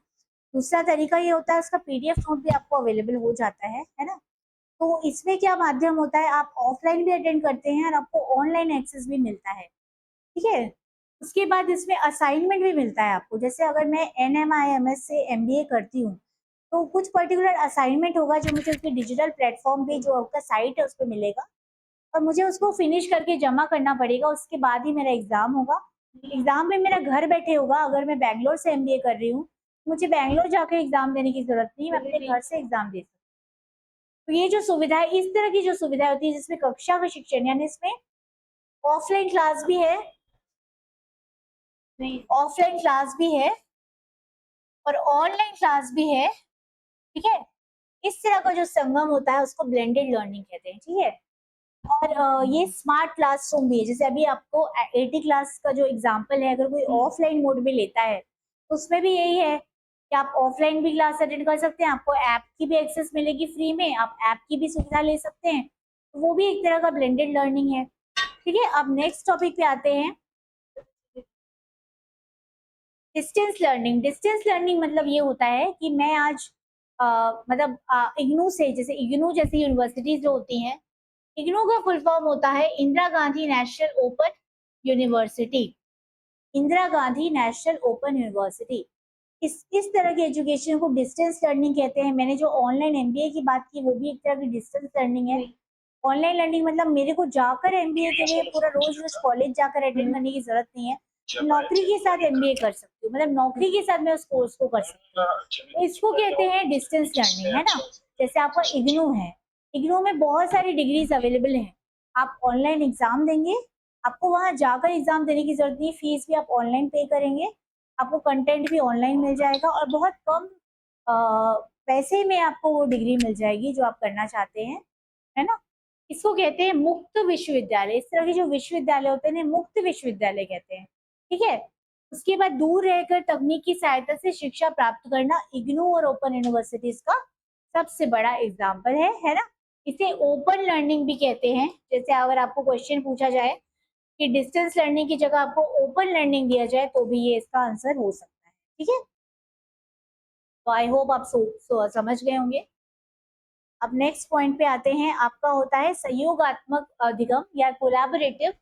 दूसरा तरीका ये होता है, उसका पीडीएफ नोट भी आपको अवेलेबल हो जाता है ना। तो इसमें क्या माध्यम होता है, आप ऑफलाइन भी अटेंड करते हैं और आपको ऑनलाइन एक्सेस भी मिलता है, ठीक है। उसके बाद इसमें असाइनमेंट भी मिलता है आपको। जैसे अगर मैं NMIMS से MBA करती हूँ, तो कुछ पर्टिकुलर असाइनमेंट होगा जो मुझे उसके डिजिटल प्लेटफॉर्म पे, जो आपका साइट है उस पर मिलेगा, और मुझे उसको फिनिश करके जमा करना पड़ेगा। उसके बाद ही मेरा एग्जाम होगा। एग्जाम में मेरा घर बैठे होगा। अगर मैं बैंगलोर से MBA कर रही हूँ मुझे बैंगलोर जाकर एग्जाम देने की जरूरत नहीं, मैं अपने घर से एग्जाम दे सकती हूँ। तो ये जो सुविधा है, इस तरह की जो सुविधा होती है जिसमें कक्षा का शिक्षण, यानी इसमें ऑफलाइन क्लास भी है, ऑफलाइन क्लास भी है और ऑनलाइन क्लास भी है, ठीक है। इस तरह का जो संगम होता है उसको ब्लेंडेड लर्निंग कहते हैं, ठीक है। और ये स्मार्ट क्लासरूम भी है, जैसे अभी आपको 80 क्लास का जो एग्जांपल है, अगर कोई ऑफलाइन मोड में लेता है तो उसमें भी यही है कि आप ऑफलाइन भी क्लास अटेंड कर सकते हैं, आपको ऐप की भी एक्सेस मिलेगी फ्री में, आप ऐप की भी सुविधा ले सकते हैं, तो वो भी एक तरह का ब्लेंडेड लर्निंग है, ठीक है। अब नेक्स्ट टॉपिक पे आते हैं, डिस्टेंस लर्निंग। डिस्टेंस लर्निंग मतलब ये होता है कि मैं आज मतलब इग्नू से, जैसे इग्नू जैसी यूनिवर्सिटीज जो होती हैं, इग्नू का फुल फॉर्म होता है Indira Gandhi national open university, Indira Gandhi national open university. इस तरह की एजुकेशन को डिस्टेंस लर्निंग कहते हैं। मैंने जो ऑनलाइन एमबीए की बात की वो भी एक तरह की डिस्टेंस लर्निंग है। ऑनलाइन लर्निंग मतलब मेरे को जाकर एमबीए के लिए पूरा रोज रोज कॉलेज जाकर अटेंड करने की जरूरत नहीं है, नौकरी के साथ एमबीए कर सकती हूँ, मतलब नौकरी के साथ मैं उस कोर्स को कर सकती हूँ, तो इसको कहते हैं डिस्टेंस लर्निंग, है ना। जैसे आपका इग्नू है, इग्नू में बहुत सारी डिग्रीज अवेलेबल हैं, आप ऑनलाइन एग्जाम देंगे, आपको वहां जाकर एग्जाम देने की जरूरत नहीं, फीस भी आप ऑनलाइन पे करेंगे, आपको कंटेंट भी ऑनलाइन मिल जाएगा और बहुत कम पैसे में आपको वो डिग्री मिल जाएगी जो आप करना चाहते हैं, है ना। इसको कहते हैं मुक्त विश्वविद्यालय। इस तरह के जो विश्वविद्यालय होते हैं मुक्त विश्वविद्यालय कहते हैं, ठीक है। उसके बाद दूर रहकर तकनीक की सहायता से शिक्षा प्राप्त करना इग्नू और ओपन यूनिवर्सिटीज का सबसे बड़ा एग्जाम्पल है ना। इसे ओपन लर्निंग भी कहते हैं। जैसे अगर आपको क्वेश्चन पूछा जाए कि डिस्टेंस लर्निंग की जगह आपको ओपन लर्निंग दिया जाए तो भी ये इसका आंसर हो सकता है, ठीक है। तो आई होप आप समझ गए होंगे। अब नेक्स्ट पॉइंट पे आते हैं, आपका होता है सहयोगात्मक अधिगम या कोलैबोरेटिव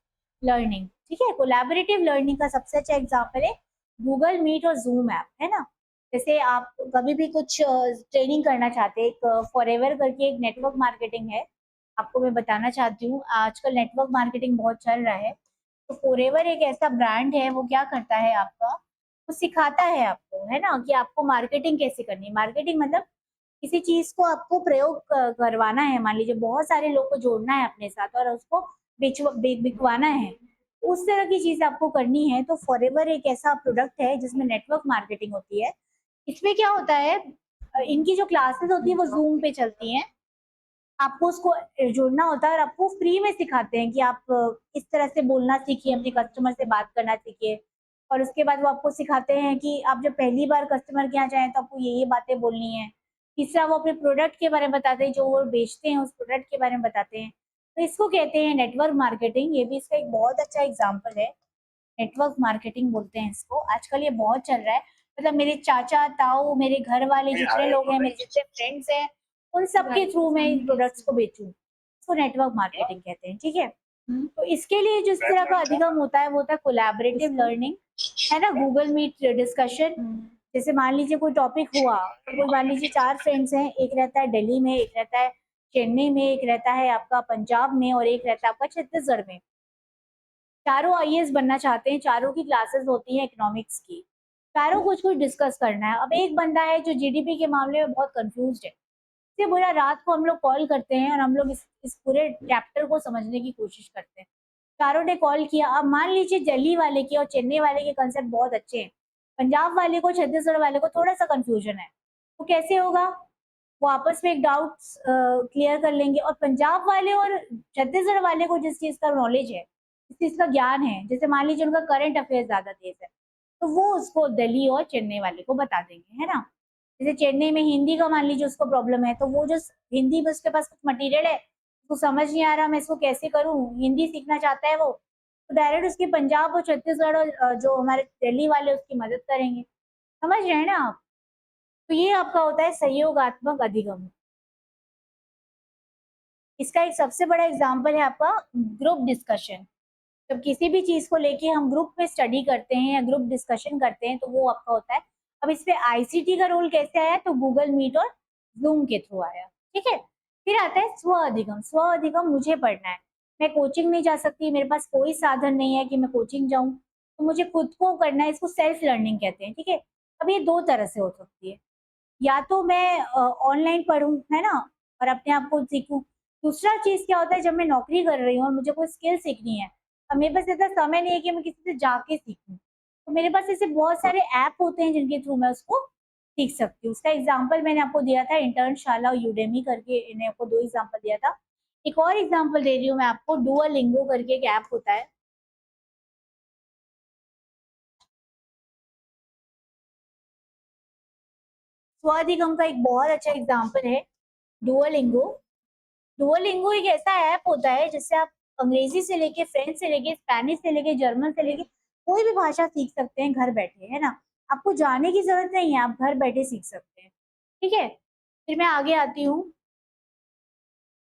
लर्निंग, ठीक है। कोलैबोरेटिव लर्निंग का सबसे अच्छा एग्जांपल है गूगल मीट और जूम ऐप, है ना। जैसे आप कभी भी कुछ ट्रेनिंग करना चाहते हैं, एक फॉरएवर करके एक नेटवर्क मार्केटिंग है, आपको मैं बताना चाहती हूँ, आजकल नेटवर्क मार्केटिंग बहुत चल रहा है। तो फॉरएवर एक ऐसा ब्रांड है, वो क्या करता है आपका, वो सिखाता है आपको, है ना, कि आपको मार्केटिंग कैसे करनी है। मार्केटिंग मतलब किसी चीज को आपको प्रयोग करवाना है, मान लीजिए बहुत सारे लोग को जोड़ना है अपने साथ और उसको बिकवाना है, उस तरह की चीज आपको करनी है। तो फॉरएवर एक ऐसा प्रोडक्ट है जिसमें नेटवर्क मार्केटिंग होती है। इसमें क्या होता है, इनकी जो क्लासेस होती है वो जूम पे चलती हैं, आपको उसको जोड़ना होता है और आपको फ्री में सिखाते हैं कि आप इस तरह से बोलना सीखिए, अपने कस्टमर से बात करना सीखिए। और उसके बाद वो आपको सिखाते हैं कि आप जब पहली बार कस्टमर के यहाँ जाएं तो आपको ये बातें बोलनी है। तीसरा, वो अपने प्रोडक्ट के बारे में बताते हैं, जो वो बेचते हैं उस प्रोडक्ट के बारे में बताते हैं। तो इसको कहते हैं नेटवर्क मार्केटिंग। ये भी इसका एक बहुत अच्छा एग्जाम्पल है, नेटवर्क मार्केटिंग बोलते हैं इसको। आजकल ये बहुत चल रहा है, मतलब मेरे चाचा ताऊ, मेरे घर वाले जितने लोग हैं, मेरे जितने फ्रेंड्स हैं, उन सबके थ्रू मैं इन प्रोडक्ट्स को बेचूं, इसको नेटवर्क मार्केटिंग कहते हैं, ठीक है। तो इसके लिए जिस तरह का अधिगम होता है वो होता है कोलैबोरेटिव लर्निंग, है ना। गूगल मीट डिस्कशन, जैसे मान लीजिए कोई टॉपिक हुआ, कोई मान लीजिए 4 फ्रेंड्स हैं, एक रहता है दिल्ली में, एक रहता है चेन्नई में, एक रहता है आपका पंजाब में और एक रहता है आपका छत्तीसगढ़ में। चारों आईएएस बनना चाहते हैं, चारों की क्लासेस होती हैं इकोनॉमिक्स की, चारों कुछ कुछ डिस्कस करना है। अब एक बंदा है जो जीडीपी के मामले में बहुत कंफ्यूज्ड है, इससे बोला रात को हम लोग कॉल करते हैं और हम लोग इस पूरे चैप्टर को समझने की कोशिश करते हैं। चारों ने कॉल किया। अब मान लीजिए दिल्ली वाले की और चेन्नई वाले के कंसेप्ट बहुत अच्छे हैं, पंजाब वाले को छत्तीसगढ़ वाले को थोड़ा सा कंफ्यूजन है, तो कैसे होगा, वो आपस में एक डाउट क्लियर कर लेंगे। और पंजाब वाले और छत्तीसगढ़ वाले को जिस चीज का नॉलेज है, जिस चीज का ज्ञान है, जैसे मान लीजिए उनका करंट अफेयर ज्यादा तेज है, तो वो उसको दिल्ली और चेन्नई वाले को बता देंगे, है ना। जैसे चेन्नई में हिंदी का मान लीजिए उसको प्रॉब्लम है, तो वो जो हिंदी में उसके पास कुछ मटेरियल है, उसको समझ नहीं आ रहा मैं इसको कैसे करूँ, हिंदी सीखना चाहता है वो, तो डायरेक्ट उसकी पंजाब और छत्तीसगढ़ और जो हमारे दिल्ली वाले उसकी मदद करेंगे। समझ रहे हैं ना आप। तो ये आपका होता है सहयोगात्मक अधिगम। इसका एक सबसे बड़ा एग्जाम्पल है आपका ग्रुप डिस्कशन। जब किसी भी चीज को लेके हम ग्रुप में स्टडी करते हैं या ग्रुप डिस्कशन करते हैं तो वो आपका होता है। अब इस पे आईसीटी का रोल कैसे आया, तो गूगल मीट और जूम के थ्रू आया, ठीक है। फिर आता है स्व अधिगम। स्व अधिगम मुझे पढ़ना है, मैं कोचिंग नहीं जा सकती, मेरे पास कोई साधन नहीं है कि मैं कोचिंग जाऊं, तो मुझे खुद को करना है, इसको सेल्फ लर्निंग कहते हैं, ठीक है। अब ये 2 तरह से हो सकती है, या तो मैं ऑनलाइन पढ़ूँ, है ना? और अपने आप को सीखूँ। दूसरा चीज़ क्या होता है, जब मैं नौकरी कर रही हूँ और मुझे कोई स्किल सीखनी है, अब मेरे पास इतना समय नहीं है कि मैं किसी से जाके सीखूँ। तो मेरे पास ऐसे बहुत सारे ऐप होते हैं जिनके थ्रू मैं उसको सीख सकती हूँ। उसका एग्ज़ाम्पल मैंने आपको दिया था, इंटर्नशाला और यूडेमी करके, इन्हें आपको 2 एग्ज़ाम्पल दिया था। एक और एग्ज़ाम्पल दे रही हूँ मैं आपको, डुओलिंगो करके एक ऐप होता है। स्वाधिगम का एक बहुत अच्छा एग्ज़ाम्पल है डुओलिंगो। डुओलिंगो एक ऐसा ऐप होता है जिससे आप अंग्रेजी से लेके, फ्रेंच से लेके, स्पेनिश से लेके, जर्मन से लेके कोई भी भाषा सीख सकते हैं घर बैठे, है ना? आपको जाने की ज़रूरत नहीं है, आप घर बैठे सीख सकते हैं, ठीक है? फिर मैं आगे आती हूँ,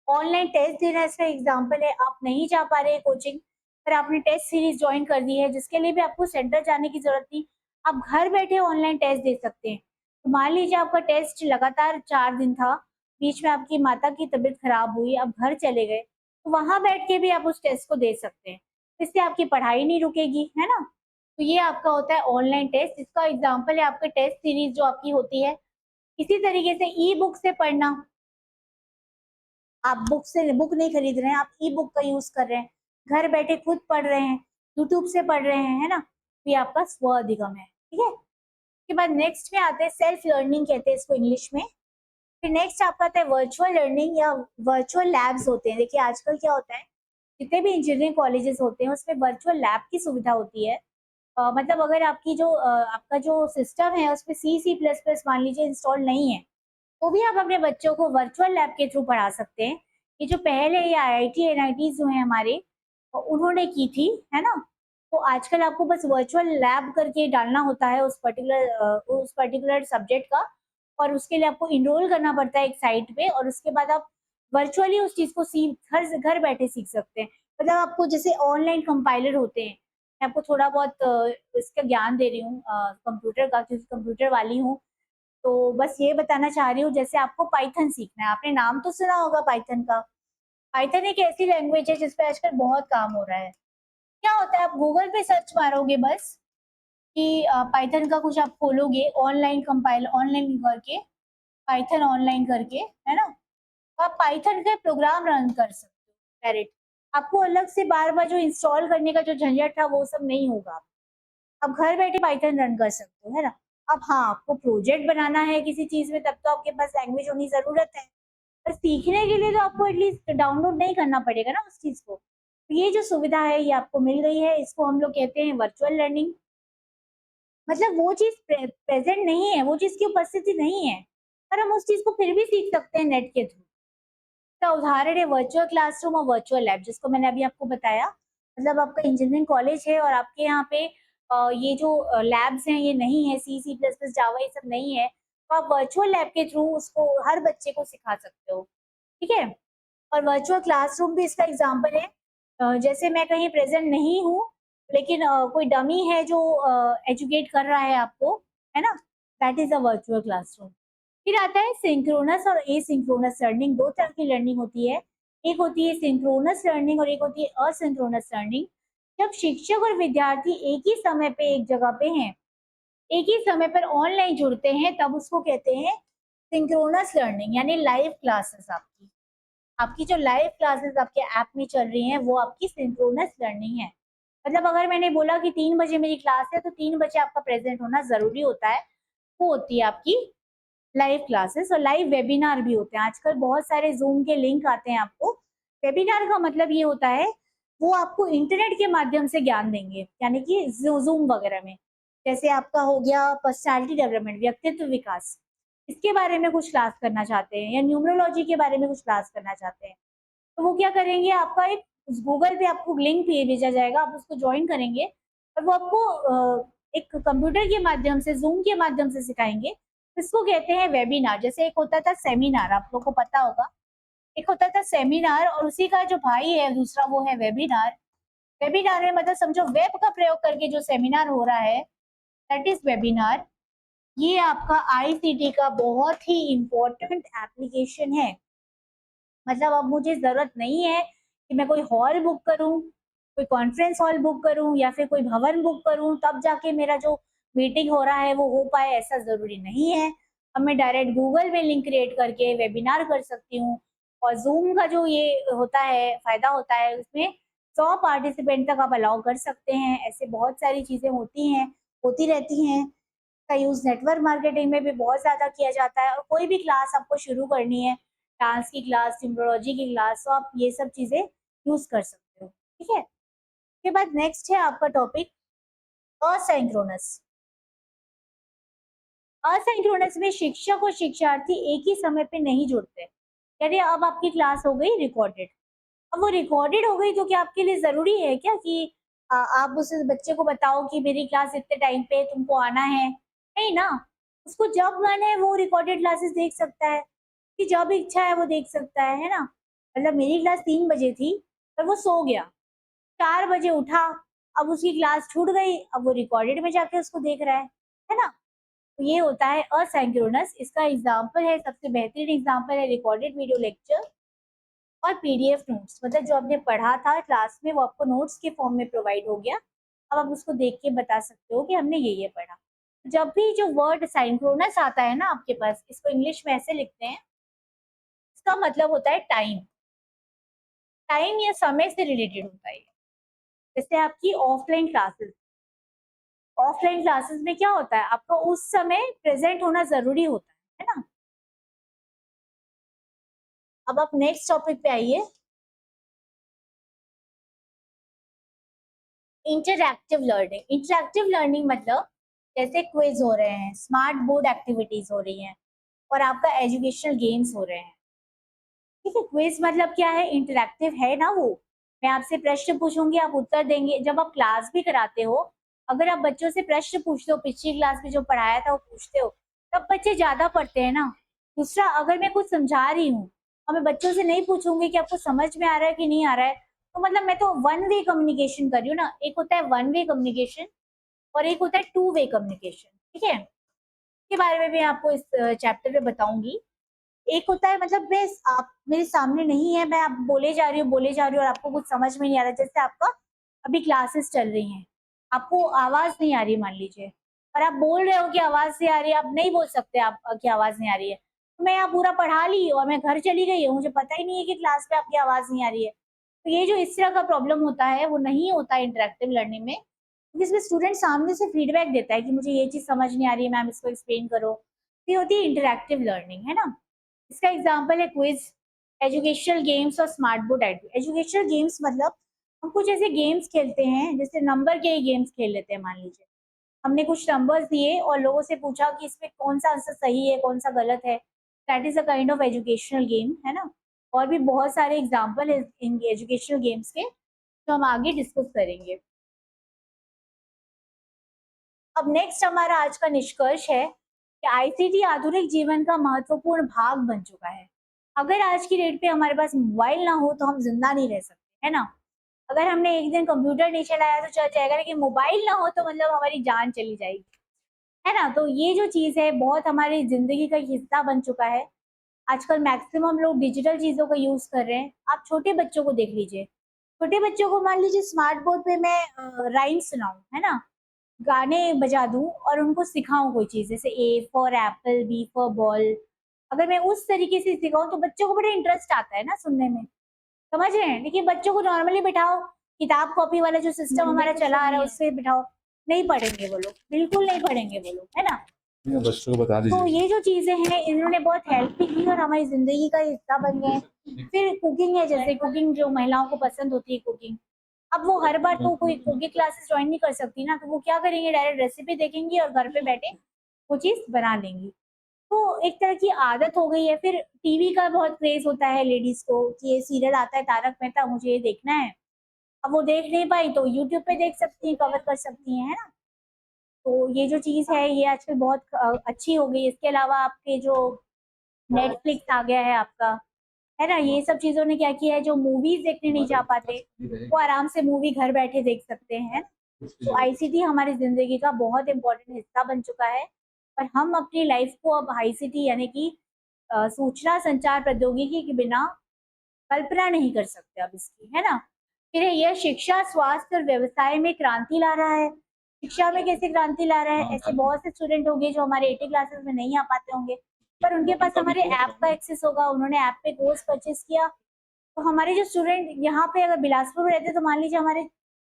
ऑनलाइन टेस्ट देना इसका एग्ज़ाम्पल है। आप नहीं जा पा रहे हैं कोचिंग, पर आपने टेस्ट सीरीज़ जॉइन कर दी है, जिसके लिए भी आपको सेंटर जाने की ज़रूरत नहीं। आप घर बैठे ऑनलाइन टेस्ट दे सकते हैं। तो मान लीजिए आपका टेस्ट लगातार 4 दिन था, बीच में आपकी माता की तबीयत खराब हुई, आप घर चले गए, तो वहाँ बैठ के भी आप उस टेस्ट को दे सकते हैं। इससे आपकी पढ़ाई नहीं रुकेगी, है ना? तो ये आपका होता है ऑनलाइन टेस्ट। इसका एग्ज़ाम्पल है आपका टेस्ट सीरीज़ जो आपकी होती है। इसी तरीके से ई-बुक से पढ़ना, आप बुक नहीं खरीद रहे हैं, आप ई-बुक का यूज़ कर रहे हैं, घर बैठे खुद पढ़ रहे हैं, यूट्यूब से पढ़ रहे हैं, है ना? तो ये आपका स्व अधिगम है, ठीक है? उसके बाद नेक्स्ट में आते हैं सेल्फ लर्निंग कहते हैं इसको इंग्लिश में। फिर नेक्स्ट आपका आता है वर्चुअल लर्निंग या वर्चुअल लैब्स होते हैं। देखिए आजकल क्या होता है, जितने भी इंजीनियरिंग कॉलेजेस होते हैं उसमें वर्चुअल लैब की सुविधा होती है। मतलब अगर आपकी जो आपका जो सिस्टम है उसमें सी, सी प्लस प्लस मान लीजिए इंस्टॉल नहीं है, तो भी आप अपने बच्चों को वर्चुअल लैब के थ्रू पढ़ा सकते हैं। ये जो पहले ये आईआईटी, एनआईटीज़ जो हैं हमारे, उन्होंने की थी, है ना? तो आजकल आपको बस वर्चुअल लैब करके डालना होता है उस पर्टिकुलर सब्जेक्ट का, और उसके लिए आपको एनरोल करना पड़ता है एक साइट पे, और उसके बाद आप वर्चुअली उस चीज़ को घर बैठे सीख सकते हैं। मतलब आपको जैसे ऑनलाइन कंपाइलर होते हैं, मैं आपको थोड़ा बहुत इसका ज्ञान दे रही हूँ कंप्यूटर का, क्योंकि कंप्यूटर वाली हूँ। तो बस ये बताना चाह रही हूँ, जैसे आपको पाइथन सीखना है, आपने नाम तो सुना होगा पाइथन का। पाइथन एक ऐसी लैंग्वेज है जिस पे आजकल बहुत काम हो रहा है। क्या होता है, आप गूगल पे सर्च मारोगे बस कि पाइथन का कुछ आप खोलोगे, ऑनलाइन करके, पाइथन ऑनलाइन करके, है ना? तो आप पाइथन के प्रोग्राम रन कर सकते हो डायरेक्ट। आपको अलग से बार-बार जो इंस्टॉल करने का जो झंझट था वो सब नहीं होगा। आप घर बैठे पाइथन रन कर सकते हो, है ना? अब हाँ, आपको प्रोजेक्ट बनाना है किसी चीज़ में, तब तो आपके पास लैंग्वेज होनी ज़रूरत है। पर सीखने के लिए तो आपको एटलीस्ट डाउनलोड नहीं करना पड़ेगा ना उस चीज़ को। तो ये जो सुविधा है ये आपको मिल गई है, इसको हम लोग कहते हैं वर्चुअल लर्निंग। मतलब वो चीज़ प्रेज़ेंट नहीं है, वो चीज़ की उपस्थिति नहीं है, पर हम उस चीज़ को फिर भी सीख सकते हैं नेट के थ्रू। इसका उदाहरण है वर्चुअल क्लासरूम और वर्चुअल लैब, जिसको मैंने अभी आपको बताया। मतलब आपका इंजीनियरिंग कॉलेज है और आपके यहाँ पे ये जो लैब्स हैं ये नहीं है, सी, सी प्लस प्लस, जावा ये सब नहीं है, तो आप वर्चुअल लैब के थ्रू उसको हर बच्चे को सिखा सकते हो, ठीक है? और वर्चुअल क्लासरूम भी इसका एग्ज़ाम्पल है। जैसे मैं कहीं प्रेज़ेंट नहीं हूँ, लेकिन कोई डमी है जो एजुकेट कर रहा है आपको, है ना? That is a virtual classroom. फिर आता है सिंक्रोनस और एसिंक्रोनस लर्निंग। 2 तरह की लर्निंग होती है। एक होती है सिंक्रोनस लर्निंग और एक होती है असिंक्रोनस लर्निंग। जब शिक्षक और विद्यार्थी एक ही समय पे एक जगह पे हैं, एक ही समय पर ऑनलाइन जुड़ते हैं, तब उसको कहते हैं सिंक्रोनस लर्निंग, यानी लाइव क्लासेस आपकी। आपकी जो लाइव क्लासेस आपके ऐप में चल रही हैं, वो आपकी सिंक्रोनस लर्निंग है। मतलब अगर मैंने बोला कि 3 बजे मेरी क्लास है, तो 3 बजे आपका प्रेज़ेंट होना ज़रूरी होता है। वो होती है आपकी लाइव क्लासेस, और लाइव वेबिनार भी होते हैं। आजकल बहुत सारे ज़ूम के लिंक आते हैं आपको। वेबिनार का मतलब ये होता है, वो आपको इंटरनेट के माध्यम से ज्ञान देंगे, यानी कि ज़ूम वगैरह में। जैसे आपका हो गया पर्सनैलिटी डेवलपमेंट, व्यक्तित्व विकास, इसके बारे में कुछ क्लास करना चाहते हैं, या न्यूमरोलॉजी के बारे में कुछ क्लास करना चाहते हैं। तो वो क्या करेंगे, आपका एक गूगल पे आपको लिंक भेजा जाएगा, आप उसको जॉइन करेंगे और वो आपको एक कंप्यूटर के माध्यम से, ज़ूम के माध्यम से सिखाएँगे। इसको कहते हैं वेबिनार। जैसे एक होता था सेमिनार, आप लोग को पता होगा। एक होता था सेमिनार और उसी का जो भाई है दूसरा, वो है वेबिनार। वेबिनार में मतलब समझो वेब का प्रयोग करके जो सेमिनार हो रहा है, दैट इज़ वेबिनार। ये आपका आईसीटी का बहुत ही इम्पोर्टेंट एप्लीकेशन है। मतलब अब मुझे ज़रूरत नहीं है कि मैं कोई हॉल बुक करूँ, कोई कॉन्फ्रेंस हॉल बुक करूँ या फिर कोई भवन बुक करूँ, तब जाके मेरा जो मीटिंग हो रहा है वो हो पाए ऐसा ज़रूरी नहीं है। अब मैं डायरेक्ट गूगल में लिंक क्रिएट करके वेबिनार कर सकती हूँ और ज़ूम का जो ये होता है, फ़ायदा होता है उसमें 100 पार्टिसिपेंट तक आप अलाउ कर सकते हैं। ऐसे बहुत सारी चीज़ें होती हैं, होती रहती हैं। का यूज़ नेटवर्क मार्केटिंग में भी बहुत ज़्यादा किया जाता है और कोई भी क्लास आपको शुरू करनी है, डांस की क्लास, न्यूमरोलॉजी की क्लास, तो आप ये सब चीज़ें यूज़ कर सकते हो, ठीक है? उसके बाद नेक्स्ट है आपका टॉपिक असिंक्रोनस। असिंक्रोनस में शिक्षक और शिक्षार्थी एक ही समय पे नहीं जुड़ते। यानी अब आपकी क्लास हो गई रिकॉर्डेड। अब वो रिकॉर्डेड हो गई तो क्या आपके लिए ज़रूरी है क्या कि आप उस बच्चे को बताओ कि मेरी क्लास इतने टाइम पे तुमको आना है? नहीं ना। उसको जब मन है वो रिकॉर्डेड क्लासेस देख सकता है, कि जब इच्छा है वो देख सकता है ना? मतलब मेरी क्लास 3 बजे थी, पर वो सो गया। 4 बजे उठा, अब उसकी क्लास छूट गई, अब वो रिकॉर्डेड में जाके उसको देख रहा है ना? तो ये होता है असिंक्रोनस। इसका एग्ज़ाम्पल है, सबसे बेहतरीन एग्ज़ाम्पल है रिकॉर्डेड वीडियो लेक्चर और पीडीएफ नोट्स। मतलब जो आपने पढ़ा था क्लास में वो आपको नोट्स के फॉर्म में प्रोवाइड हो गया। अब आप उसको देख के बता सकते हो कि हमने ये पढ़ा। जब भी जो वर्ड सिंक्रोनस आता है ना आपके पास, इसको इंग्लिश में ऐसे लिखते हैं, इसका मतलब होता है टाइम। टाइम या समय से रिलेटेड होता है। जैसे आपकी ऑफलाइन क्लासेस में क्या होता है, आपको उस समय प्रेजेंट होना ज़रूरी होता है ना? अब आप नेक्स्ट टॉपिक पे आइए, इंटरैक्टिव लर्निंग। इंटरैक्टिव लर्निंग मतलब जैसे क्विज हो रहे हैं, स्मार्ट बोर्ड एक्टिविटीज हो रही हैं और आपका एजुकेशनल गेम्स हो रहे हैं। ठीक है, क्विज मतलब क्या है, इंटरैक्टिव है ना वो। मैं आपसे प्रश्न पूछूंगी, आप उत्तर देंगे। जब आप क्लास भी कराते हो, अगर आप बच्चों से प्रश्न पूछते हो, पिछली क्लास में जो पढ़ाया था वो पूछते हो, तब बच्चे ज्यादा पढ़ते हैं ना। दूसरा, अगर मैं कुछ समझा रही हूँ और मैं बच्चों से नहीं पूछूंगी कि आपको समझ में आ रहा है कि नहीं आ रहा है, तो मतलब मैं तो वन वे कम्युनिकेशन कर रही हूँ ना। एक होता है वन वे कम्युनिकेशन और एक होता है टू वे कम्युनिकेशन। ठीक है, इसके बारे में मैं आपको इस चैप्टर में बताऊंगी। एक होता है मतलब मैं, आप मेरे सामने नहीं है, मैं आप बोले जा रही हूँ और आपको कुछ समझ में नहीं आ रहा। जैसे आपका अभी क्लासेस चल रही हैं, आपको आवाज नहीं आ रही मान लीजिए, और आप बोल रहे हो कि आवाज नहीं आ रही है, आप नहीं बोल सकते आप की आवाज नहीं आ रही है। तो मैं यहाँ पूरा पढ़ा ली और मैं घर चली गई हूँ, मुझे पता ही नहीं है कि क्लास में आपकी आवाज नहीं आ रही है। तो ये जो इस तरह का प्रॉब्लम होता है वो नहीं होता है इंटरेक्टिव लर्निंग में, क्योंकि इसमें स्टूडेंट सामने से फीडबैक देता है कि मुझे ये चीज समझ नहीं आ रही है, मैम इसको एक्सप्लेन करो। तो ये होती है इंटरेक्टिव लर्निंग, है ना? इसका एग्जाम्पल है क्विज, एजुकेशनल गेम्स और smart board activity. Educational games मतलब हम कुछ ऐसे गेम्स खेलते हैं, जैसे नंबर के ही गेम्स खेल लेते हैं। मान लीजिए हमने कुछ नंबर्स दिए और लोगों से पूछा कि इसमें कौन सा आंसर सही है कौन सा गलत है। That is a kind of educational game, है ना? और भी बहुत सारे एग्जाम्पल है इन एजुकेशनल गेम्स के, जो हम आगे डिस्कस करेंगे। अब नेक्स्ट हमारा आज का निष्कर्ष है कि आईसीटी आधुनिक जीवन का महत्वपूर्ण भाग बन चुका है। अगर आज की डेट पे हमारे पास मोबाइल ना हो तो हम जिंदा नहीं रह सकते, है ना? अगर हमने एक दिन कंप्यूटर नहीं चलाया तो चल जाएगा, लेकिन मोबाइल ना हो तो मतलब हमारी जान चली जाएगी, है ना? तो ये जो चीज है बहुत हमारी जिंदगी का हिस्सा बन चुका है। आजकल मैक्सिमम लोग डिजिटल चीजों का यूज कर रहे हैं। आप छोटे बच्चों को देख लीजिए, छोटे बच्चों को मान लीजिए स्मार्ट बोर्ड पे मैं राइम सुनाऊं, है ना, गाने बजा दूं और उनको सिखाऊं कोई चीज, जैसे A for apple, B for ball. अगर मैं उस तरीके से सिखाऊं तो बच्चों को बड़ा इंटरेस्ट आता है ना सुनने में, समझ रहे हैं? लेकिन बच्चों को नॉर्मली बिठाओ, किताब कॉपी वाला जो सिस्टम हमारा चला आ रहा है उससे बिठाओ, नहीं पढ़ेंगे वो लोग, बिल्कुल नहीं पढ़ेंगे वो लोग, है ना? बच्चों को बता दीजिए। तो ये जो चीजें हैं इन्होंने बहुत हेल्प भी की और हमारी जिंदगी का हिस्सा बन गए। फिर कुकिंग है, जैसे कुकिंग जो महिलाओं को पसंद होती है कुकिंग, अब वो हर बार तो कोई कुकिंग क्लासेस ज्वाइन नहीं कर सकती ना, तो वो क्या करेंगे, डायरेक्ट रेसिपी देखेंगी और घर पे बैठे वो चीज बना लेंगी। तो एक तरह की आदत हो गई है। फिर टीवी का बहुत क्रेज होता है लेडीज को कि ये सीरियल आता है तारक मेहता, मुझे ये देखना है। अब वो देख नहीं पाई तो यूट्यूब पे देख सकती हैं, कवर कर सकती हैं, है ना? तो ये जो चीज है ये आजकल बहुत अच्छी हो गई। इसके अलावा आपके जो नेटफ्लिक्स आ गया है आपका, है ना, ये सब चीजों ने क्या किया है, जो मूवीज देखने नहीं जा पाते वो आराम से मूवी घर बैठे देख सकते हैं। तो आईसीटी हमारी जिंदगी का बहुत इंपॉर्टेंट हिस्सा बन चुका है और हम अपनी लाइफ को अब आईसीटी यानी कि सूचना संचार प्रौद्योगिकी के बिना कल्पना नहीं कर सकते अब इसकी, है ना? फिर यह शिक्षा, स्वास्थ्य और व्यवसाय में क्रांति ला रहा है। शिक्षा में कैसे क्रांति ला रहा है। ऐसे बहुत से स्टूडेंट होंगे जो हमारे 80 क्लासेस में नहीं आ पाते होंगे, पर उनके पास हमारे ऐप का एक्सेस होगा, उन्होंने ऐप पे कोर्स परचेज किया। तो हमारे जो स्टूडेंट यहाँ पे अगर बिलासपुर में रहते तो मान लीजिए हमारे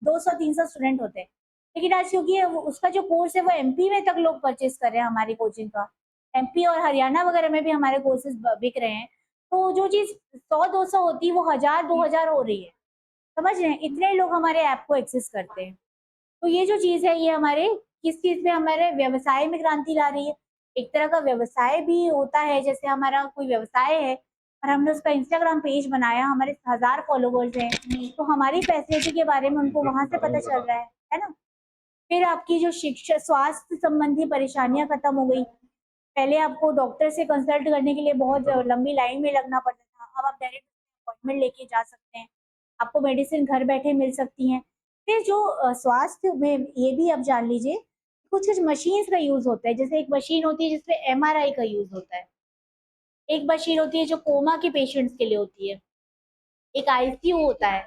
200-300 स्टूडेंट होते हैं, लेकिन आज क्योंकि उसका जो कोर्स है वो एमपी में तक लोग परचेज कर रहे हैं हमारी कोचिंग का, एमपी और हरियाणा वगैरह में भी हमारे कोर्सेज बिक रहे हैं। तो जो चीज 100-200 होती है वो 1000-2000 हो रही है, समझ रहे हैं, इतने लोग हमारे ऐप को एक्सेस करते हैं। तो ये जो चीज है ये हमारे किस चीज में, हमारे व्यवसाय में क्रांति ला रही है। एक तरह का व्यवसाय भी होता है, जैसे हमारा कोई व्यवसाय है और हमने उसका इंस्टाग्राम पेज बनाया, हमारे 1000 फॉलोवर्स हैं, तो हमारी फैसिलिटी के बारे में उनको वहां से पता चल रहा है ना। फिर आपकी जो शिक्षा स्वास्थ्य संबंधी परेशानियां खत्म हो गई। पहले आपको डॉक्टर से कंसल्ट करने के लिए बहुत लंबी लाइन में लगना पड़ता था, अब आप डायरेक्ट अपॉइंटमेंट लेके जा सकते हैं, आपको मेडिसिन घर बैठे मिल सकती हैं। फिर जो स्वास्थ्य में ये भी आप जान लीजिए, कुछ कुछ मशीन्स का यूज होता है, जैसे एक मशीन होती है जिसमें एमआरआई का यूज होता है, एक मशीन होती है जो कोमा के पेशेंट्स के लिए होती है, एक आईसीयू होता है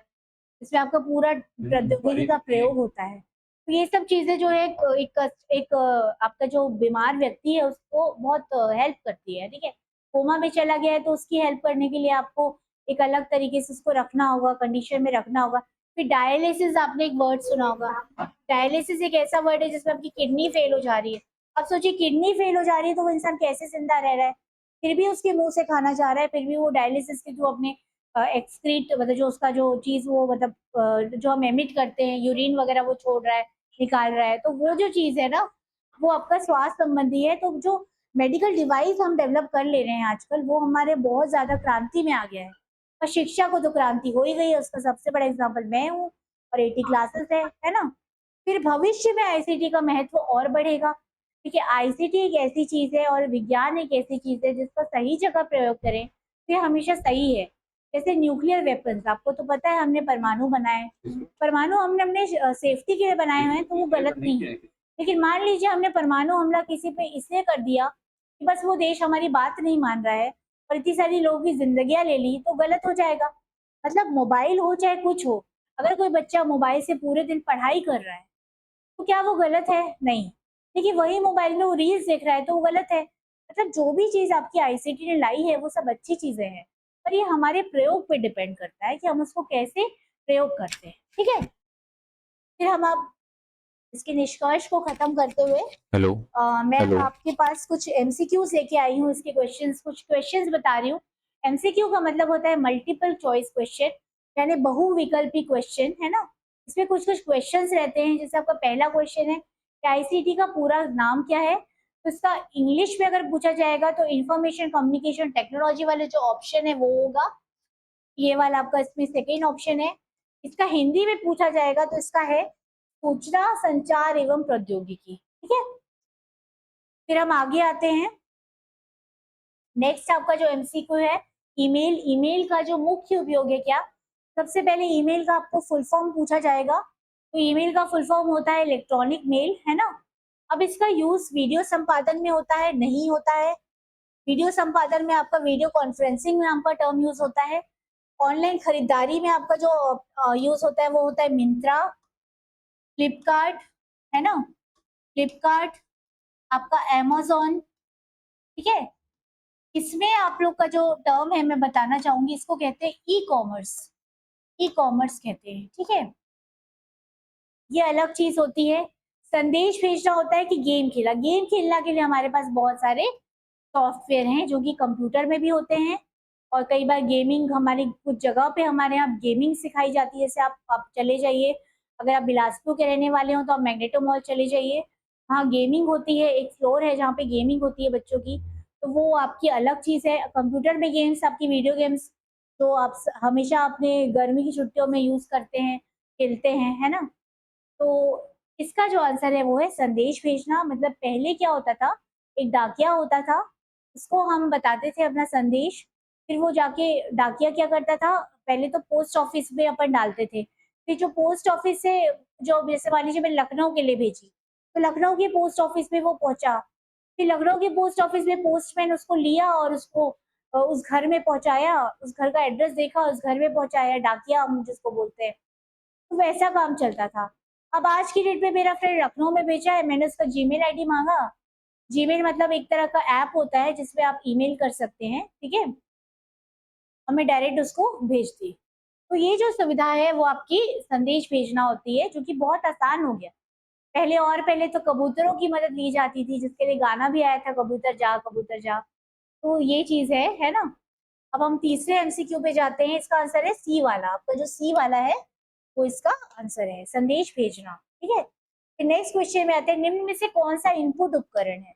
जिसमें आपका पूरा प्रौद्योगिकी का प्रयोग होता है। तो ये सब चीजें जो है एक आपका जो बीमार व्यक्ति है उसको बहुत हेल्प करती है, ठीक है। कोमा में चला गया है तो उसकी हेल्प करने के लिए आपको एक अलग तरीके से उसको रखना होगा, कंडीशन में रखना होगा। फिर डायलिसिस, आपने एक वर्ड सुना होगा, डायलिसिस एक ऐसा वर्ड है जिसमें आपकी किडनी फेल हो जा रही है। अब सोचिए किडनी फेल हो जा रही है तो वो इंसान कैसे जिंदा रह रहा है, फिर भी उसके मुंह से खाना जा रहा है, फिर भी वो डायलिसिस के जो अपने एक्सक्रीट मतलब जो उसका जो चीज वो मतलब जो हम एमिट करते हैं यूरिन वगैरह वो छोड़ रहा है, निकाल रहा है, तो वो जो चीज है ना वो आपका स्वास्थ्य संबंधी है। तो जो मेडिकल डिवाइस हम डेवलप कर ले रहे हैं आजकल वो हमारे बहुत ज्यादा क्रांति में आ गया है। और शिक्षा को तो क्रांति हो ही गई है, उसका सबसे बड़ा एग्जाम्पल मैं हूँ और 80 क्लासेस है ना। फिर भविष्य में आईसीटी का महत्व और बढ़ेगा, क्योंकि आईसीटी एक ऐसी चीज है और विज्ञान एक ऐसी चीज है जिसका सही जगह प्रयोग करें तो ये हमेशा सही है। जैसे न्यूक्लियर वेपन्स, आपको तो पता है हमने परमाणु बनाए, परमाणु हमने अपने सेफ्टी के लिए बनाए हुए हैं तो वो गलत नहीं है। लेकिन मान लीजिए हमने परमाणु हमला किसी पे इसलिए कर दिया कि बस वो देश हमारी बात नहीं मान रहा है और इतनी सारी लोगों की जिंदगियां ले ली, तो गलत हो जाएगा। मतलब मोबाइल हो चाहे कुछ हो, अगर कोई बच्चा मोबाइल से पूरे दिन पढ़ाई कर रहा है तो क्या वो गलत है? नहीं। देखिए वही मोबाइल में वो रील्स देख रहा है तो वो गलत है। मतलब जो भी चीज आपकी आईसीटी ने लाई है वो सब अच्छी चीजें हैं, पर ये हमारे प्रयोग पे डिपेंड करता है कि हम उसको कैसे प्रयोग करते हैं, ठीक है। फिर हम आप इसके निष्कर्ष को खत्म करते हुए हेलो। मैं हेलो। आपके पास कुछ एमसीक्यूज लेके आई हूँ, इसके क्वेश्चंस कुछ क्वेश्चंस बता रही हूँ। एमसीक्यू का मतलब होता है मल्टीपल चॉइस क्वेश्चन, यानी बहुविकल्पी क्वेश्चन, है ना। इसमें कुछ कुछ क्वेश्चंस रहते हैं, जैसे आपका पहला क्वेश्चन है कि आईसीटी का पूरा नाम क्या है, तो इसका इंग्लिश में अगर पूछा जाएगा तो इंफॉर्मेशन कम्युनिकेशन टेक्नोलॉजी वाले जो ऑप्शन है वो होगा, ये वाला आपका इसमें सेकेंड ऑप्शन है। इसका हिंदी में पूछा जाएगा तो इसका है सूचना संचार एवं प्रौद्योगिकी, ठीक है। फिर हम आगे आते हैं, नेक्स्ट आपका जो एमसीक्यू है ईमेल, ईमेल का जो मुख्य उपयोग है क्या। सबसे पहले ईमेल का आपको फुल फॉर्म पूछा जाएगा, तो ईमेल का फुल फॉर्म होता है इलेक्ट्रॉनिक मेल, है ना। अब इसका यूज वीडियो संपादन में होता है, नहीं होता है। वीडियो संपादन में आपका वीडियो कॉन्फ्रेंसिंग में आपका टर्म यूज होता है। ऑनलाइन खरीदारी में आपका जो यूज होता है वो होता है मिंत्रा, फ्लिपकार्ट, है ना, फ्लिपकार्ट, आपका अमेजोन, ठीक है। इसमें आप लोग का जो टर्म है मैं बताना चाहूंगी, इसको कहते हैं ई कॉमर्स, ई कॉमर्स कहते हैं, ठीक है। ये अलग चीज होती है। संदेश भेजना होता है कि गेम खेला, गेम खेलने के लिए हमारे पास बहुत सारे सॉफ्टवेयर हैं जो कि कंप्यूटर में भी होते हैं, और कई बार गेमिंग हमारी कुछ जगह पे हमारे यहाँ गेमिंग सिखाई जाती है। जैसे आप चले जाइए, अगर आप बिलासपुर के रहने वाले हो तो आप मैग्नेटो मॉल चले जाइए, वहाँ गेमिंग होती है, एक फ्लोर है जहाँ पे गेमिंग होती है बच्चों की। तो वो आपकी अलग चीज है। कंप्यूटर में गेम्स, आपकी वीडियो गेम्स जो आप हमेशा अपने गर्मी की छुट्टियों में यूज करते हैं, खेलते हैं, है ना। तो इसका जो आंसर है वो है संदेश भेजना। मतलब पहले क्या होता था, एक डाकिया होता था, उसको हम बताते थे अपना संदेश, फिर वो जाके डाकिया क्या करता था, पहले तो पोस्ट ऑफिस में अपन डालते थे, फिर जो पोस्ट ऑफिस से जो जैसे मान लीजिए मैंने लखनऊ के लिए भेजी तो लखनऊ की पोस्ट ऑफिस में वो पहुंचा, फिर लखनऊ की पोस्ट ऑफिस में पोस्टमैन उसको लिया और उसको उस घर में पहुंचाया, उस घर का एड्रेस देखा, उस घर में पहुंचाया, डाकिया हम जिसको बोलते हैं। तो वैसा काम चलता था। अब आज की डेट में मेरा फ्रेंड लखनऊ में भेजा है, मैंने उसका जीमेल आईडी मांगा। जीमेल मतलब एक तरह का ऐप होता है जिसमें आप ईमेल कर सकते हैं, ठीक है, और मैं डायरेक्ट उसको भेज दी। तो ये जो सुविधा है वो आपकी संदेश भेजना होती है, जो कि बहुत आसान हो गया। पहले तो कबूतरों की मदद ली जाती थी, जिसके लिए गाना भी आया था, कबूतर जा कबूतर जा। तो ये चीज है ना। अब हम तीसरे एमसीक्यू पे जाते हैं। इसका आंसर है सी वाला। आपका जो सी वाला है वो इसका आंसर है, संदेश भेजना, ठीक है। फिर नेक्स्ट क्वेश्चन में आते हैं, निम्न में से कौन सा इनपुट उपकरण है।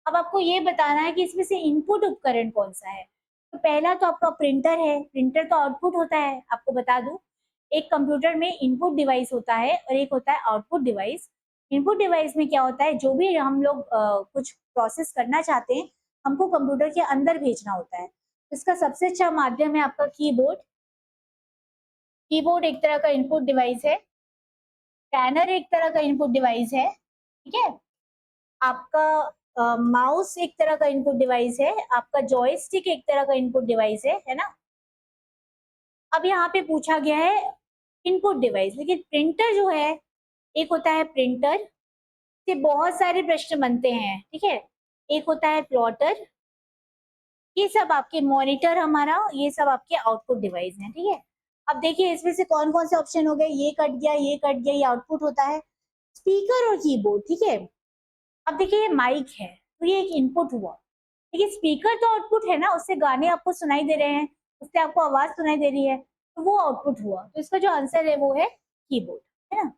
अब आपको ये बताना है कि इसमें से इनपुट उपकरण कौन सा है। तो पहला तो आपका प्रिंटर है। प्रिंटर तो आउटपुट होता है, आपको बता दूं। एक कंप्यूटर में इनपुट डिवाइस होता है और एक होता है आउटपुट डिवाइस। इनपुट डिवाइस में क्या होता है, जो भी हम लोग कुछ प्रोसेस करना चाहते हैं, हमको कंप्यूटर के अंदर भेजना होता है। इसका सबसे अच्छा माध्यम है आपका कीबोर्ड। कीबोर्ड एक तरह का इनपुट डिवाइस है। स्कैनर एक तरह का इनपुट डिवाइस है, ठीक है। आपका माउस एक तरह का इनपुट डिवाइस है। आपका जॉयस्टिक एक तरह का इनपुट डिवाइस है ना। अब यहाँ पे पूछा गया है इनपुट डिवाइस, लेकिन प्रिंटर जो है, एक होता है प्रिंटर, से बहुत सारे प्रश्न बनते हैं, ठीक है। एक होता है प्लॉटर। ये सब आपके मॉनिटर, हमारा ये सब आपके आउटपुट डिवाइस हैं, ठीक है। अब देखिए इसमें से कौन कौन से ऑप्शन हो गए, ये कट गया, ये कट गया, ये आउटपुट होता है। स्पीकर और कीबोर्ड, ठीक है। अब देखिए ये माइक है, तो ये एक इनपुट हुआ। देखिए स्पीकर तो आउटपुट है ना, उससे गाने आपको सुनाई दे रहे हैं, उससे आपको आवाज सुनाई दे रही है, तो वो आउटपुट हुआ। तो इसका जो आंसर है वो है कीबोर्ड, है ना।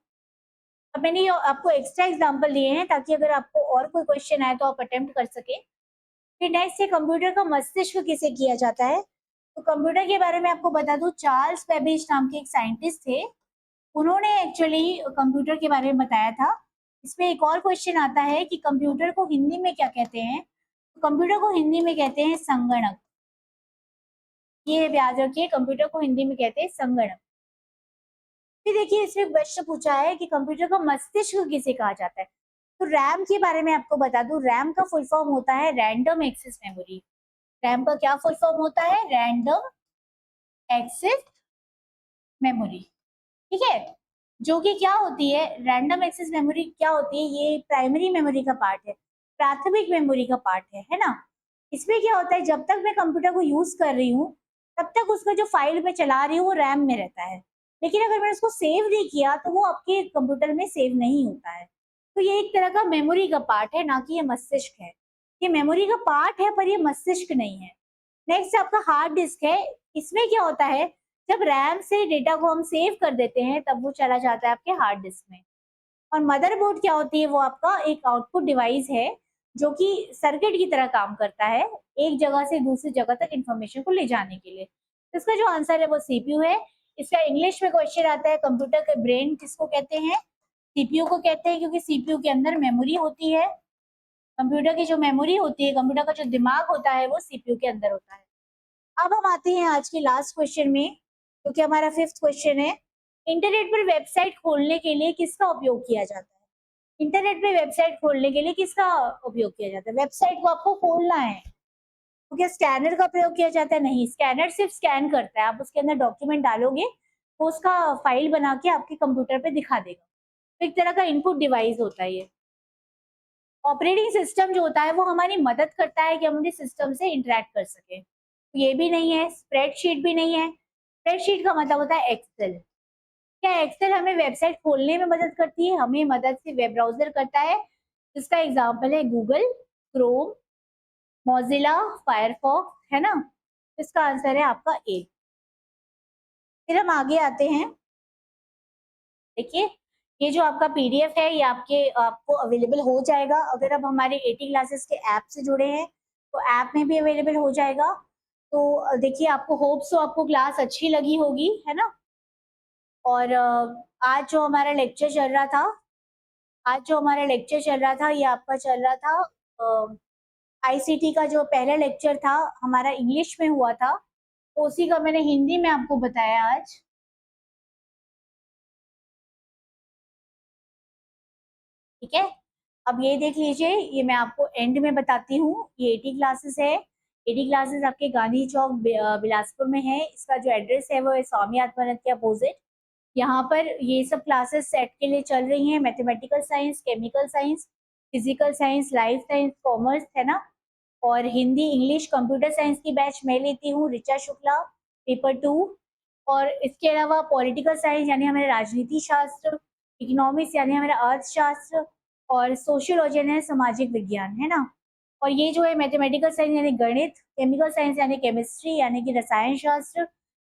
अब मैंने ये आपको एक्स्ट्रा एग्जाम्पल दिए हैं ताकि अगर आपको और कोई क्वेश्चन आए तो आप अटेम्प्ट कर सके। फिर नेक्स्ट है कंप्यूटर का मस्तिष्क किसे किया जाता है। तो कंप्यूटर के बारे में आपको बता दूं, चार्ल्स बेबेज नाम के एक साइंटिस्ट थे। उन्होंने एक्चुअली कंप्यूटर के बारे में बताया था। इसमें एक और क्वेश्चन आता है कि कंप्यूटर को हिंदी में क्या कहते हैं। तो कंप्यूटर को हिंदी में कहते हैं संगणक। ये याद रखिए, कंप्यूटर को हिंदी में कहते हैं संगणक। फिर देखिए इसमें प्रश्न पूछा है कि कंप्यूटर का मस्तिष्क किसे कहा जाता है। तो रैम के बारे में आपको बता दूं, रैम का फुल फॉर्म होता है रैंडम एक्सेस मेमोरी। रैम का क्या फुल फॉर्म होता है, रैंडम एक्सेस मेमोरी, ठीक है। जो कि क्या होती है, रैंडम एक्सेस मेमोरी क्या होती है, ये प्राइमरी मेमोरी का पार्ट है, प्राथमिक मेमोरी का पार्ट है ना। इसमें क्या होता है, जब तक मैं कंप्यूटर को यूज कर रही हूँ तब तक उसका जो फाइल मैं चला रही हूँ वो रैम में रहता है। लेकिन अगर मैंने उसको सेव नहीं किया तो वो आपके कंप्यूटर में सेव नहीं होता है। तो ये एक तरह का मेमोरी का पार्ट है, ना कि ये मस्तिष्क है। ये मेमोरी का पार्ट है पर ये मस्तिष्क नहीं है। नेक्स्ट आपका हार्ड डिस्क है। इसमें क्या होता है, जब रैम से डेटा को हम सेव कर देते हैं तब वो चला जाता है आपके हार्ड डिस्क में। और मदरबोर्ड क्या होती है, वो आपका एक आउटपुट डिवाइस है जो कि सर्किट की तरह काम करता है, एक जगह से दूसरी जगह तक इंफॉर्मेशन को ले जाने के लिए। तो इसका जो आंसर है वो सीपीयू है। इसका इंग्लिश में क्वेश्चन आता है, कंप्यूटर के ब्रेन किसको कहते हैं, सीपीयू को कहते हैं, क्योंकि सीपीयू के अंदर मेमोरी होती है। कंप्यूटर की जो मेमोरी होती है, कंप्यूटर का जो दिमाग होता है वो सीपीयू के अंदर होता है। अब हम आते हैं आज के लास्ट क्वेश्चन में, जो कि हमारा 5th क्वेश्चन है। इंटरनेट पर वेबसाइट खोलने के लिए किसका उपयोग किया जाता है। इंटरनेट पे वेबसाइट खोलने के लिए किसका उपयोग किया जाता है। वेबसाइट को आपको खोलना है तो क्या स्कैनर का प्रयोग किया जाता है, नहीं। स्कैनर सिर्फ स्कैन करता है, आप उसके अंदर डॉक्यूमेंट डालोगे वो उसका फाइल बना के आपके कंप्यूटर पे दिखा देगा। तो एक तरह का इनपुट डिवाइस होता है ये। ऑपरेटिंग सिस्टम जो होता है वो हमारी मदद करता है कि हम अपने सिस्टम से इंटरेक्ट कर सके। तो ये भी नहीं है, स्प्रेडशीट भी नहीं है। स्प्रेडशीट का मतलब होता है एक्सेल। क्या एक्सेल हमें वेबसाइट खोलने में मदद करती है, हमें मदद से वेब ब्राउजर करता है, जिसका एग्जाम्पल है गूगल, क्रोम, मोजिला, फायरफॉक्स, है ना। इसका आंसर है आपका ए। फिर हम आगे आते हैं। देखिए ये जो आपका पीडीएफ है ये आपको अवेलेबल हो जाएगा अगर आप हमारे 80 क्लासेस के ऐप से जुड़े हैं, तो ऐप में भी अवेलेबल हो जाएगा। तो देखिए आपको होप सो आपको क्लास अच्छी लगी होगी, है ना। और आज जो हमारा लेक्चर चल रहा था, ये आपका चल रहा था आईसीटी का। जो पहला लेक्चर था हमारा इंग्लिश में हुआ था, तो उसी का मैंने हिंदी में आपको बताया आज। ठीक है, अब ये देख लीजिए, ये मैं आपको एंड में बताती हूँ। ये 80 क्लासेस है। 80 क्लासेस आपके गांधी चौक बिलासपुर में है। इसका जो एड्रेस है वो है स्वामी आत्मानंद के अपोजिट। यहाँ पर ये सब क्लासेस सेट के लिए चल रही हैं, mathematical science, chemical science, physical science, life science, commerce, है ना। और हिंदी, इंग्लिश, कंप्यूटर साइंस की बैच मैं लेती हूँ, ऋचा शुक्ला, पेपर 2। और इसके अलावा पॉलिटिकल साइंस यानी हमारे राजनीति शास्त्र, इकोनॉमिक्स यानी हमारा अर्थशास्त्र, और सोशियोलॉजी यानी सामाजिक विज्ञान, है ना। और ये जो है मैथमेटिकल साइंस यानी गणित, केमिकल साइंस यानी केमिस्ट्री यानी कि रसायन शास्त्र,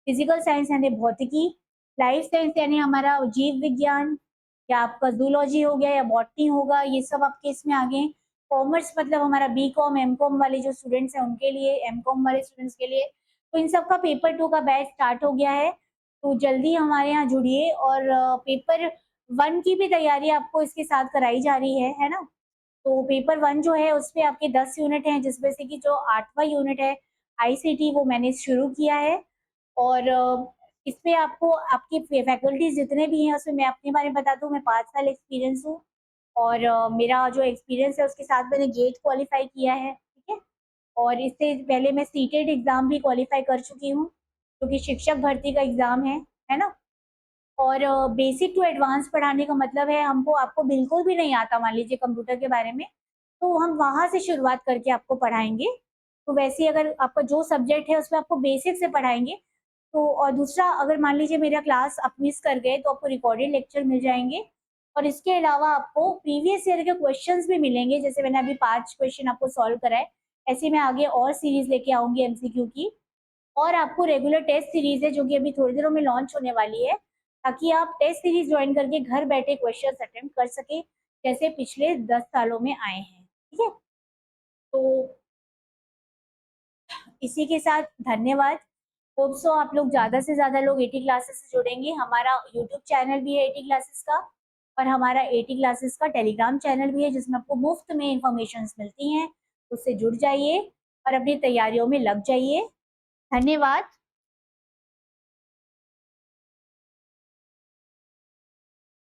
फिजिकल साइंस यानी भौतिकी, लाइफ साइंस यानी हमारा जीव विज्ञान, या आपका जूलॉजी हो गया या बॉटनी होगा, ये सब आपके इसमें आ गए। कॉमर्स मतलब हमारा बी कॉम, एम कॉम वाले जो स्टूडेंट्स हैं उनके लिए, एम कॉम वाले स्टूडेंट्स के लिए। तो इन सब का पेपर 2 का बैच स्टार्ट हो गया है, तो जल्दी हमारे यहाँ जुड़िए। और पेपर 1 की भी तैयारी आपको इसके साथ कराई जा रही है ना। तो पेपर 1 जो है उसपे आपके 10 यूनिट हैं, जिसमें से कि जो 8वां यूनिट है आईसीटी वो मैंने शुरू किया है। और इस पे आपको आपकी फैकल्टीज जितने भी हैं उसमें मैं अपने बारे में बता दूं, मैं 5 साल एक्सपीरियंस हूँ। और मेरा जो एक्सपीरियंस है उसके साथ मैंने गेट क्वालिफाई किया है, ठीक है। और इससे पहले मैं सीटेट एग्जाम भी क्वालिफाई कर चुकी हूँ, क्योंकि शिक्षक भर्ती का एग्जाम है ना। और बेसिक टू एडवांस पढ़ाने का मतलब है हमको, आपको बिल्कुल भी नहीं आता मान लीजिए कंप्यूटर के बारे में, तो हम वहां से शुरुआत करके आपको पढ़ाएंगे। तो वैसे अगर आपका जो सब्जेक्ट है उसमें आपको बेसिक से पढ़ाएंगे। तो और दूसरा, अगर मान लीजिए मेरा क्लास आप मिस कर गए तो आपको रिकॉर्डेड लेक्चर मिल जाएंगे। और इसके अलावा आपको प्रीवियस ईयर के क्वेश्चंस भी मिलेंगे, जैसे मैंने अभी 5 क्वेश्चन आपको सॉल्व कराए, ऐसे मैं आगे और सीरीज लेके आऊंगी एमसीक्यू की। और आपको रेगुलर टेस्ट सीरीज है जो कि अभी थोड़ी देरों में लॉन्च होने वाली है, ताकि आप टेस्ट सीरीज ज्वाइन करके घर बैठे क्वेश्चंस अटेम्प्ट कर सके, जैसे पिछले 10 सालों में आए हैं, ठीक है। तो इसी के साथ धन्यवाद। होप सो आप लोग ज्यादा से ज्यादा लोग एटी क्लासेस से जुड़ेंगे। हमारा यूट्यूब चैनल भी है एटी क्लासेस का, और हमारा एटी क्लासेस का टेलीग्राम चैनल भी है, जिसमें आपको मुफ्त में इंफॉर्मेशन मिलती हैं। उससे जुड़ जाइए और अपनी तैयारियों में लग जाइए। धन्यवाद।